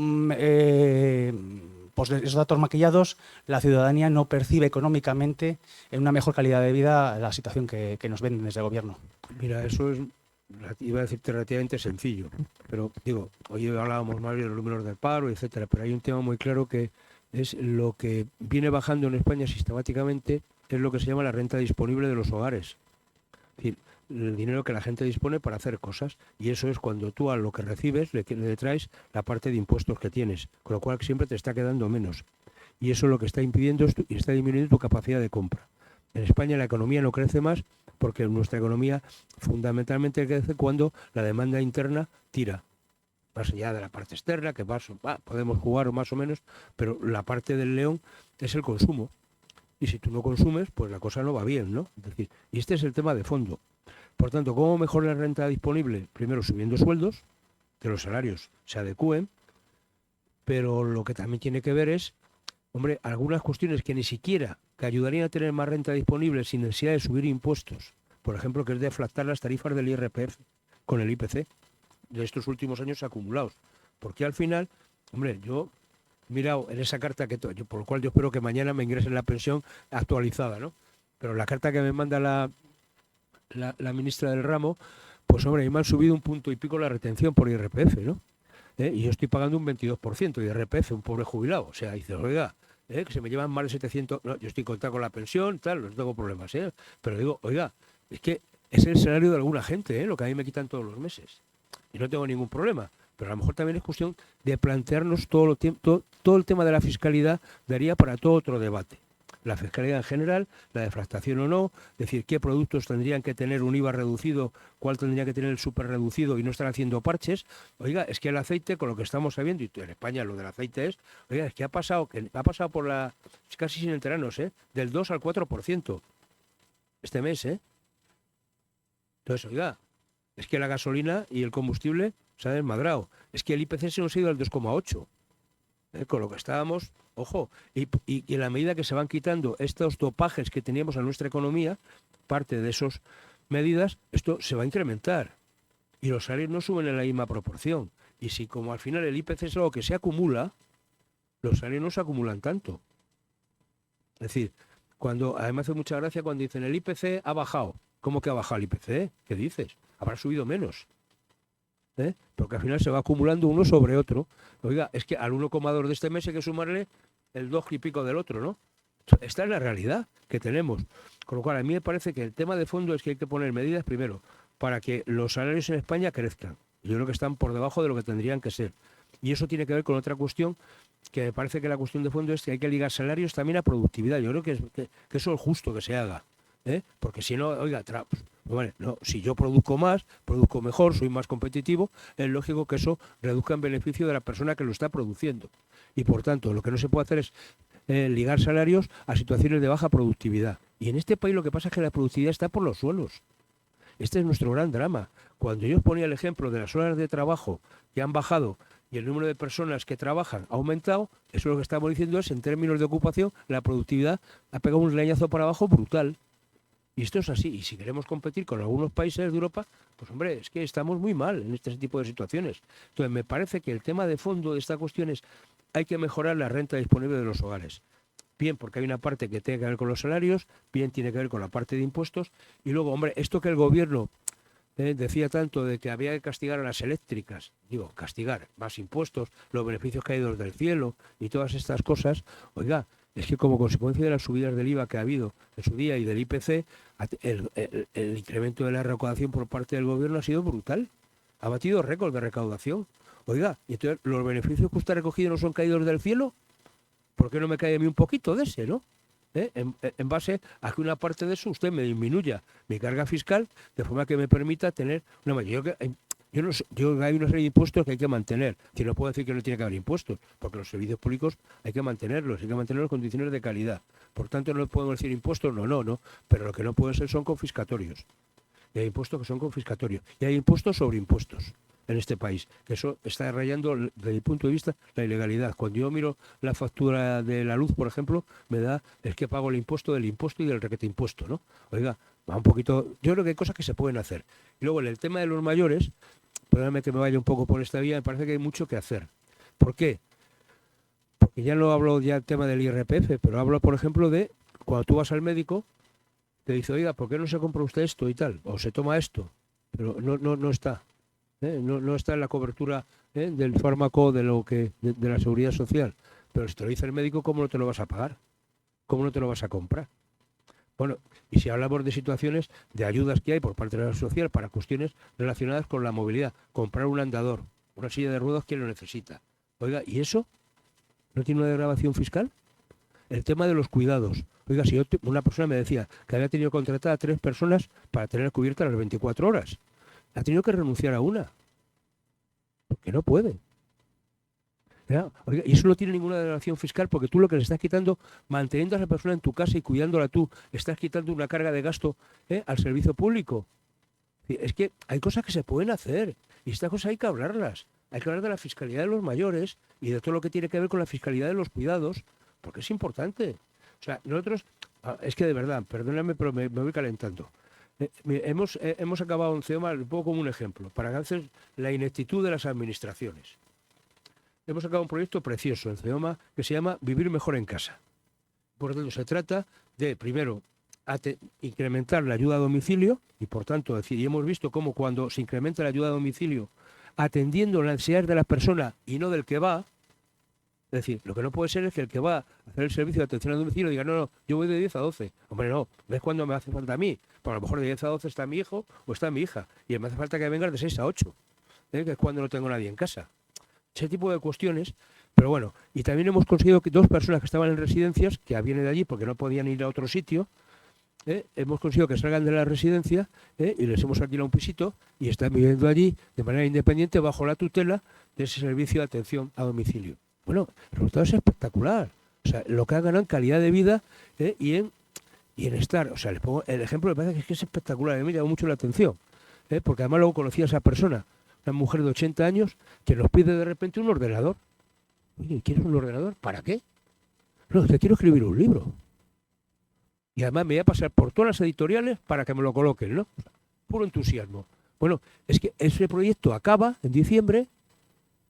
pues esos datos maquillados, la ciudadanía no percibe económicamente en una mejor calidad de vida la situación que nos venden desde el gobierno. Mira, eso es, iba a decirte, relativamente sencillo, pero digo, hoy hablábamos más de los números del paro, etcétera, pero hay un tema muy claro que es lo que viene bajando en España sistemáticamente, es lo que se llama la renta disponible de los hogares. Es decir, el dinero que la gente dispone para hacer cosas, y eso es cuando tú a lo que recibes le traes la parte de impuestos que tienes, con lo cual siempre te está quedando menos. Y eso lo que está impidiendo y está disminuyendo tu capacidad de compra. En España la economía no crece más porque nuestra economía fundamentalmente crece cuando la demanda interna tira. Más allá de la parte externa, que podemos jugar más o menos, pero la parte del león es el consumo. Y si tú no consumes, pues la cosa no va bien, ¿no? Es decir, y este es el tema de fondo. Por tanto, ¿cómo mejorar la renta disponible? Primero, subiendo sueldos, que los salarios se adecúen, pero lo que también tiene que ver es, hombre, algunas cuestiones que ni siquiera que ayudarían a tener más renta disponible sin necesidad de subir impuestos. Por ejemplo, que es deflactar las tarifas del IRPF con el IPC de estos últimos años acumulados. Porque al final, hombre, yo he mirado en esa carta por lo cual yo espero que mañana me ingresen la pensión actualizada, ¿no? Pero la carta que me manda la ministra del ramo, pues hombre, ahí me han subido 1 punto y pico la retención por IRPF, ¿no? Y yo estoy pagando un 22% de IRPF, un pobre jubilado. O sea, dice, oiga, que se me llevan más de 700... No, yo estoy contando con la pensión, tal, no tengo problemas, ¿eh? Pero digo, oiga, es que es el salario de alguna gente, lo que a mí me quitan todos los meses. Y no tengo ningún problema. Pero a lo mejor también es cuestión de plantearnos todo el tema de la fiscalidad, daría para todo otro debate. La fiscalidad en general, la deflactación o no, decir qué productos tendrían que tener un IVA reducido, cuál tendría que tener el súper reducido y no estar haciendo parches. Oiga, es que el aceite, con lo que estamos sabiendo, y en España lo del aceite es, oiga, es que ha pasado por casi sin enterarnos, del 2 al 4% este mes, Entonces, oiga, es que la gasolina y el combustible se ha desmadrado. Es que el IPC se nos ha ido al 2,8%. Con lo que estábamos, ojo, y en la medida que se van quitando estos dopajes que teníamos en nuestra economía, parte de esas medidas, esto se va a incrementar. Y los salarios no suben en la misma proporción. Y si como al final el IPC es algo que se acumula, los salarios no se acumulan tanto. Es decir, además me hace mucha gracia cuando dicen el IPC ha bajado. ¿Cómo que ha bajado el IPC? ¿Qué dices? Habrá subido menos. Porque al final se va acumulando uno sobre otro. Oiga, es que al 1,2 de este mes hay que sumarle el 2 y pico del otro, ¿no? Esta es la realidad que tenemos. Con lo cual, a mí me parece que el tema de fondo es que hay que poner medidas, primero, para que los salarios en España crezcan. Yo creo que están por debajo de lo que tendrían que ser. Y eso tiene que ver con otra cuestión, que me parece que la cuestión de fondo es que hay que ligar salarios también a productividad. Yo creo que eso es justo que se haga. Porque si no, oiga, bueno, no, si yo produzco más, produzco mejor, soy más competitivo, es lógico que eso reduzca en beneficio de la persona que lo está produciendo. Y por tanto, lo que no se puede hacer es ligar salarios a situaciones de baja productividad. Y en este país lo que pasa es que la productividad está por los suelos. Este es nuestro gran drama. Cuando yo os ponía el ejemplo de las horas de trabajo que han bajado y el número de personas que trabajan ha aumentado, eso lo que estamos diciendo es, en términos de ocupación, la productividad ha pegado un leñazo para abajo brutal. Y esto es así. Y si queremos competir con algunos países de Europa, pues hombre, es que estamos muy mal en este tipo de situaciones. Entonces, me parece que el tema de fondo de esta cuestión es hay que mejorar la renta disponible de los hogares. Bien, porque hay una parte que tiene que ver con los salarios, bien tiene que ver con la parte de impuestos. Y luego, hombre, esto que el gobierno decía tanto de que había que castigar a las eléctricas, digo, castigar, más impuestos, los beneficios caídos del cielo y todas estas cosas, oiga, es que como consecuencia de las subidas del IVA que ha habido en su día y del IPC, el incremento de la recaudación por parte del gobierno ha sido brutal. Ha batido récord de recaudación. Oiga, y entonces los beneficios que usted ha recogido no son caídos del cielo. ¿Por qué no me cae a mí un poquito de ese, no? En base a que una parte de eso usted me disminuya mi carga fiscal de forma que me permita tener una mayor... Yo hay una serie de impuestos que hay que mantener. Si no puedo decir que no tiene que haber impuestos, porque los servicios públicos hay que mantenerlos en condiciones de calidad. Por tanto, no podemos decir impuestos, no. Pero lo que no pueden ser son confiscatorios. Y hay impuestos que son confiscatorios. Y hay impuestos sobre impuestos. en este país. Que eso está rayando, desde mi punto de vista, la ilegalidad. Cuando yo miro la factura de la luz, por ejemplo, me da, es que pago el impuesto del impuesto y del requete impuesto, ¿no? Oiga, va un poquito, yo creo que hay cosas que se pueden hacer. Y luego en el tema de los mayores, perdóname que me vaya un poco por esta vía, me parece que hay mucho que hacer. ¿Por qué? Porque ya no hablo ya del tema del IRPF, pero hablo, por ejemplo, de cuando tú vas al médico, te dice, oiga, ¿por qué no se compra usted esto y tal? O se toma esto. Pero no está. No está en la cobertura del fármaco de la seguridad social. Pero si te lo dice el médico, ¿cómo no te lo vas a pagar? ¿Cómo no te lo vas a comprar? Bueno, y si hablamos de situaciones de ayudas que hay por parte de la social para cuestiones relacionadas con la movilidad, comprar un andador, una silla de ruedas, ¿quién lo necesita? Oiga, ¿y eso no tiene una desgravación fiscal? El tema de los cuidados. Oiga, si una persona me decía que había tenido contratada a 3 personas para tener cubiertas las 24 horas, ha tenido que renunciar a una, porque no puede. ¿Ya? Oiga, y eso no tiene ninguna desgravación fiscal, porque tú lo que le estás quitando, manteniendo a esa persona en tu casa y cuidándola tú, estás quitando una carga de gasto al servicio público. Es que hay cosas que se pueden hacer, y estas cosas hay que hablarlas. Hay que hablar de la fiscalidad de los mayores y de todo lo que tiene que ver con la fiscalidad de los cuidados, porque es importante. O sea, nosotros, es que de verdad, perdóname, pero me voy calentando. Hemos acabado un tema, un poco como un ejemplo, para que hacer la ineptitud de las administraciones. Hemos acabado un proyecto precioso en CEOMA que se llama Vivir Mejor en Casa. Por lo tanto, se trata de, primero, incrementar la ayuda a domicilio y, por tanto, y hemos visto cómo cuando se incrementa la ayuda a domicilio atendiendo las necesidades de la persona y no del que va. Es decir, lo que no puede ser es que el que va a hacer el servicio de atención a domicilio diga, no, yo voy de 10 a 12. Hombre, no, ¿ves cuándo me hace falta a mí? Pues a lo mejor de 10 a 12 está mi hijo o está mi hija. Y me hace falta que vengas de 6 a 8, que es cuando no tengo nadie en casa. Ese tipo de cuestiones. Pero bueno, y también hemos conseguido que 2 personas que estaban en residencias, que vienen de allí porque no podían ir a otro sitio, hemos conseguido que salgan de la residencia y les hemos alquilado un pisito y están viviendo allí de manera independiente bajo la tutela de ese servicio de atención a domicilio. Bueno, el resultado es espectacular. O sea, lo que han ganado en calidad de vida y en estar. O sea, les pongo el ejemplo, me parece que es espectacular. A mí me llamó mucho la atención, porque además luego conocí a esa persona, una mujer de 80 años, que nos pide de repente un ordenador. Oye, ¿quieres un ordenador? ¿Para qué? No, es que quiero escribir un libro. Y además me voy a pasar por todas las editoriales para que me lo coloquen, ¿no? O sea, puro entusiasmo. Bueno, es que ese proyecto acaba en diciembre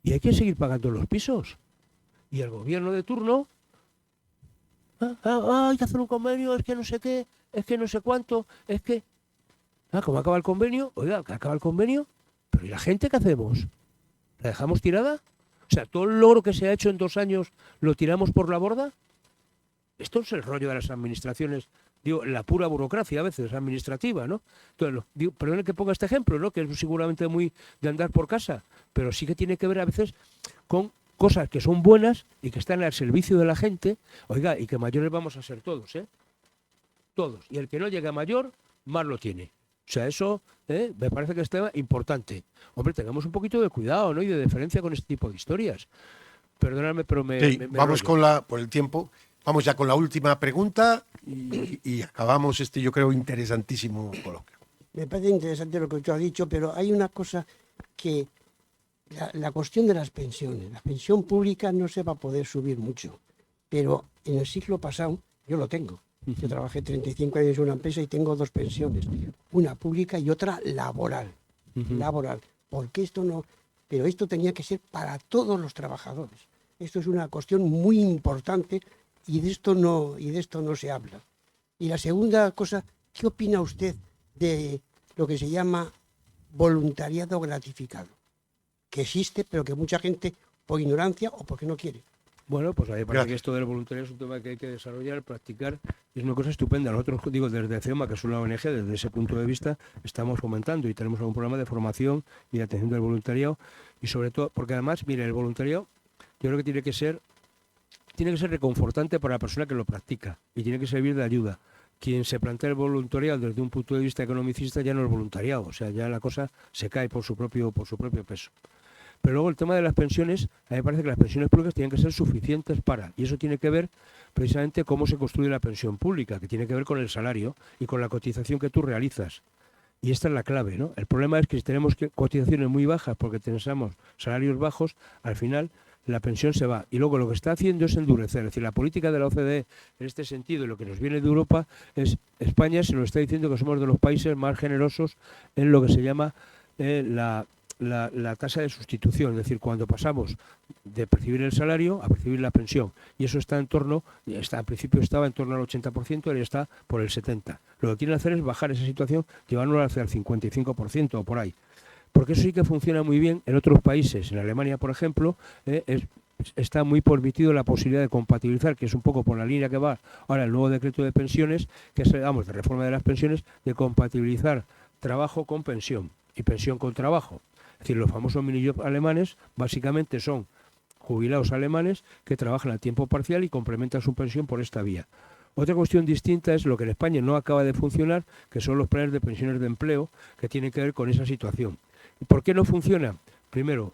y hay que seguir pagando los pisos. Y el gobierno de turno, hay que hacer un convenio, es que no sé qué, es que no sé cuánto, es que... como acaba el convenio, oiga, que acaba el convenio, pero ¿y la gente qué hacemos? ¿La dejamos tirada? O sea, todo el logro que se ha hecho en 2 años lo tiramos por la borda. Esto es el rollo de las administraciones, digo, la pura burocracia a veces administrativa, ¿no? Entonces, perdone que ponga este ejemplo, ¿no? Que es seguramente muy de andar por casa, pero sí que tiene que ver a veces con cosas que son buenas y que están al servicio de la gente, oiga, y que mayores vamos a ser todos, todos. Y el que no llega mayor, más lo tiene. O sea, eso me parece que es tema importante. Hombre, tengamos un poquito de cuidado, ¿no? Y de deferencia con este tipo de historias. Perdóname, pero vamos por el tiempo. Vamos ya con la última pregunta y acabamos yo creo, interesantísimo coloquio. Me parece interesante lo que tú has dicho, pero hay una cosa que la cuestión de las pensiones. La pensión pública no se va a poder subir mucho, pero en el siglo pasado yo lo tengo. Yo trabajé 35 años en una empresa y tengo 2 pensiones, una pública y otra laboral. Laboral. Porque esto no... Pero esto tenía que ser para todos los trabajadores. Esto es una cuestión muy importante y de esto no se habla. Y la segunda cosa, ¿qué opina usted de lo que se llama voluntariado gratificado? Que existe, pero que mucha gente, por ignorancia o porque no quiere. Bueno, pues a mí me parece que esto del voluntariado es un tema que hay que desarrollar, practicar, y es una cosa estupenda. Nosotros, digo, desde CEOMA, que es una ONG, desde ese punto de vista, estamos fomentando y tenemos un programa de formación y de atención del voluntariado, y sobre todo, porque además, mire, el voluntariado, yo creo que tiene que ser reconfortante para la persona que lo practica, y tiene que servir de ayuda. Quien se plantea el voluntariado desde un punto de vista economicista ya no es voluntariado, o sea, ya la cosa se cae por su propio peso. Pero luego el tema de las pensiones, a mí me parece que las pensiones públicas tienen que ser suficientes para, y eso tiene que ver precisamente cómo se construye la pensión pública, que tiene que ver con el salario y con la cotización que tú realizas. Y esta es la clave, ¿no? El problema es que si tenemos cotizaciones muy bajas porque tenemos salarios bajos, al final la pensión se va. Y luego lo que está haciendo es endurecer. Es decir, la política de la OCDE en este sentido y lo que nos viene de Europa es España se nos está diciendo que somos de los países más generosos en lo que se llama la tasa de sustitución. Es decir, cuando pasamos de percibir el salario a percibir la pensión. Y eso está al principio estaba en torno al 80%, ahora está por el 70%. Lo que quieren hacer es bajar esa situación, llevándola hacia el 55% o por ahí. Porque eso sí que funciona muy bien en otros países. En Alemania, por ejemplo, está muy permitido la posibilidad de compatibilizar, que es un poco por la línea que va ahora el nuevo decreto de pensiones, que es, de reforma de las pensiones, de compatibilizar trabajo con pensión y pensión con trabajo. Es decir, los famosos minijobs alemanes básicamente son jubilados alemanes que trabajan a tiempo parcial y complementan su pensión por esta vía. Otra cuestión distinta es lo que en España no acaba de funcionar, que son los planes de pensiones de empleo, que tienen que ver con esa situación. ¿Y por qué no funciona? Primero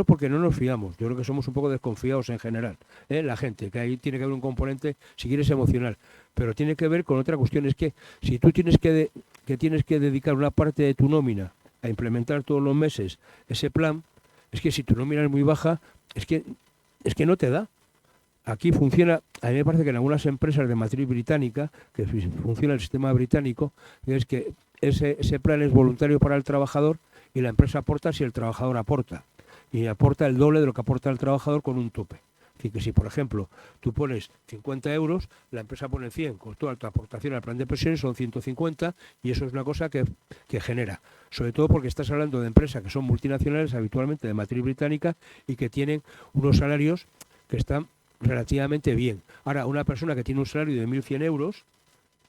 porque no nos fiamos. Yo creo que somos un poco desconfiados en general, la gente, que ahí tiene que haber un componente, si quieres, emocional. Pero tiene que ver con otra cuestión, es que si tú tienes que dedicar una parte de tu nómina a implementar todos los meses ese plan, es que si tu nómina es muy baja, es que no te da. Aquí funciona, a mí me parece que en algunas empresas de matriz británica, que funciona el sistema británico, es que ese plan es voluntario para el trabajador y la empresa aporta si el trabajador aporta. Y aporta el doble de lo que aporta el trabajador con un tope. Es decir, que si, por ejemplo, tú pones 50 euros, la empresa pone 100, con toda tu aportación al plan de pensiones son 150, y eso es una cosa que genera. Sobre todo porque estás hablando de empresas que son multinacionales, habitualmente de matriz británica, y que tienen unos salarios que están relativamente bien. Ahora, una persona que tiene un salario de 1.100 euros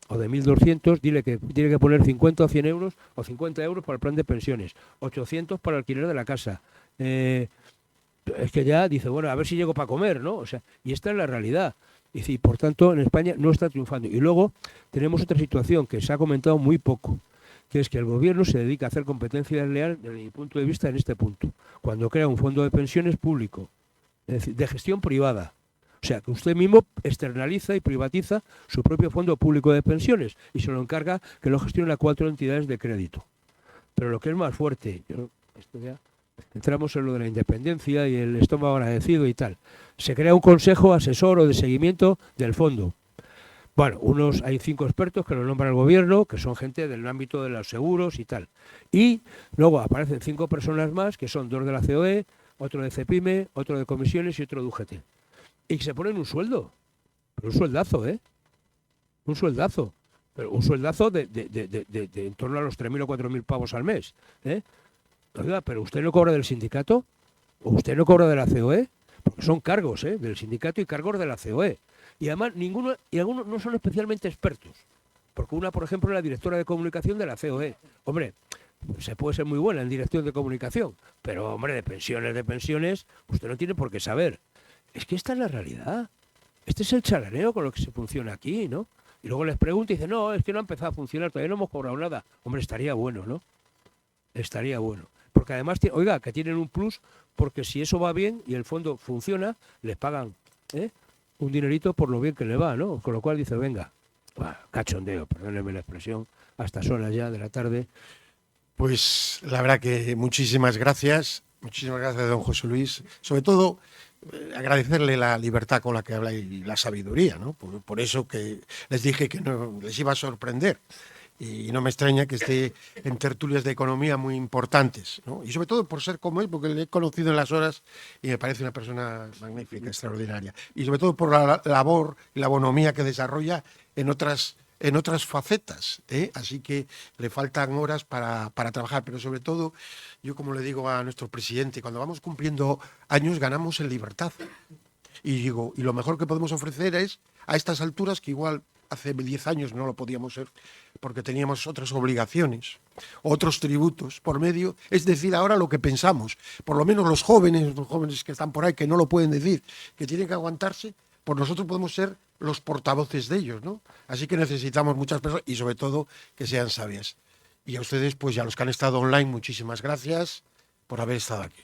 o de 1.200, dile que tiene que poner 50 o 100 euros o 50 euros para el plan de pensiones, 800 para el alquiler de la casa. Es que ya dice, bueno, a ver si llego para comer, ¿no? O sea, y esta es la realidad. Y por tanto, en España no está triunfando. Y luego tenemos otra situación que se ha comentado muy poco, que es que el gobierno se dedica a hacer competencia desleal desde mi punto de vista en este punto, cuando crea un fondo de pensiones público, es decir, de gestión privada. O sea, que usted mismo externaliza y privatiza su propio fondo público de pensiones y se lo encarga que lo gestionen a 4 entidades de crédito. Pero lo que es más fuerte, esto ya entramos en lo de la independencia y el estómago agradecido y tal. Se crea un consejo asesor o de seguimiento del fondo. Bueno, hay 5 expertos que lo nombra el gobierno, que son gente del ámbito de los seguros y tal. Y luego aparecen 5 personas más, que son 2 de la COE, otro de CEPIME, otro de comisiones y otro de UGT. Y se ponen un sueldo, pero un sueldazo, un sueldazo, pero un sueldazo de en torno a los 3.000 o 4.000 pavos al mes, Oiga, pero usted no cobra del sindicato, o usted no cobra de la COE, porque son cargos, del sindicato y cargos de la COE. Y además algunos no son especialmente expertos, porque una, por ejemplo, es la directora de comunicación de la COE. Hombre, se puede ser muy buena en dirección de comunicación, pero hombre, de pensiones, usted no tiene por qué saber. Es que esta es la realidad. Este es el chalaneo con lo que se funciona aquí, ¿no? Y luego les pregunto y dicen, no, es que no ha empezado a funcionar, todavía no hemos cobrado nada. Hombre, estaría bueno, ¿no? Estaría bueno. Porque además, oiga, que tienen un plus, porque si eso va bien y el fondo funciona, les pagan un dinerito por lo bien que le va, ¿no? Con lo cual dice, venga, cachondeo, perdónenme la expresión, a estas horas ya de la tarde. Pues la verdad que muchísimas gracias, don José Luis. Sobre todo, agradecerle la libertad con la que habla y la sabiduría, ¿no? Por eso que les dije que no les iba a sorprender. Y no me extraña que esté en tertulias de economía muy importantes, ¿no? Y sobre todo por ser como él, porque le he conocido en las horas y me parece una persona magnífica, extraordinaria. Y sobre todo por la labor y la bonomía que desarrolla en otras facetas, Así que le faltan horas para trabajar, pero sobre todo, yo como le digo a nuestro presidente, cuando vamos cumpliendo años ganamos en libertad. Y digo, y lo mejor que podemos ofrecer es, a estas alturas, que igual hace 10 años no lo podíamos ser, porque teníamos otras obligaciones, otros tributos por medio, es decir, ahora lo que pensamos, por lo menos los jóvenes que están por ahí, que no lo pueden decir, que tienen que aguantarse, pues nosotros podemos ser los portavoces de ellos, ¿no? Así que necesitamos muchas personas y sobre todo que sean sabias. Y a ustedes, pues ya los que han estado online, muchísimas gracias por haber estado aquí.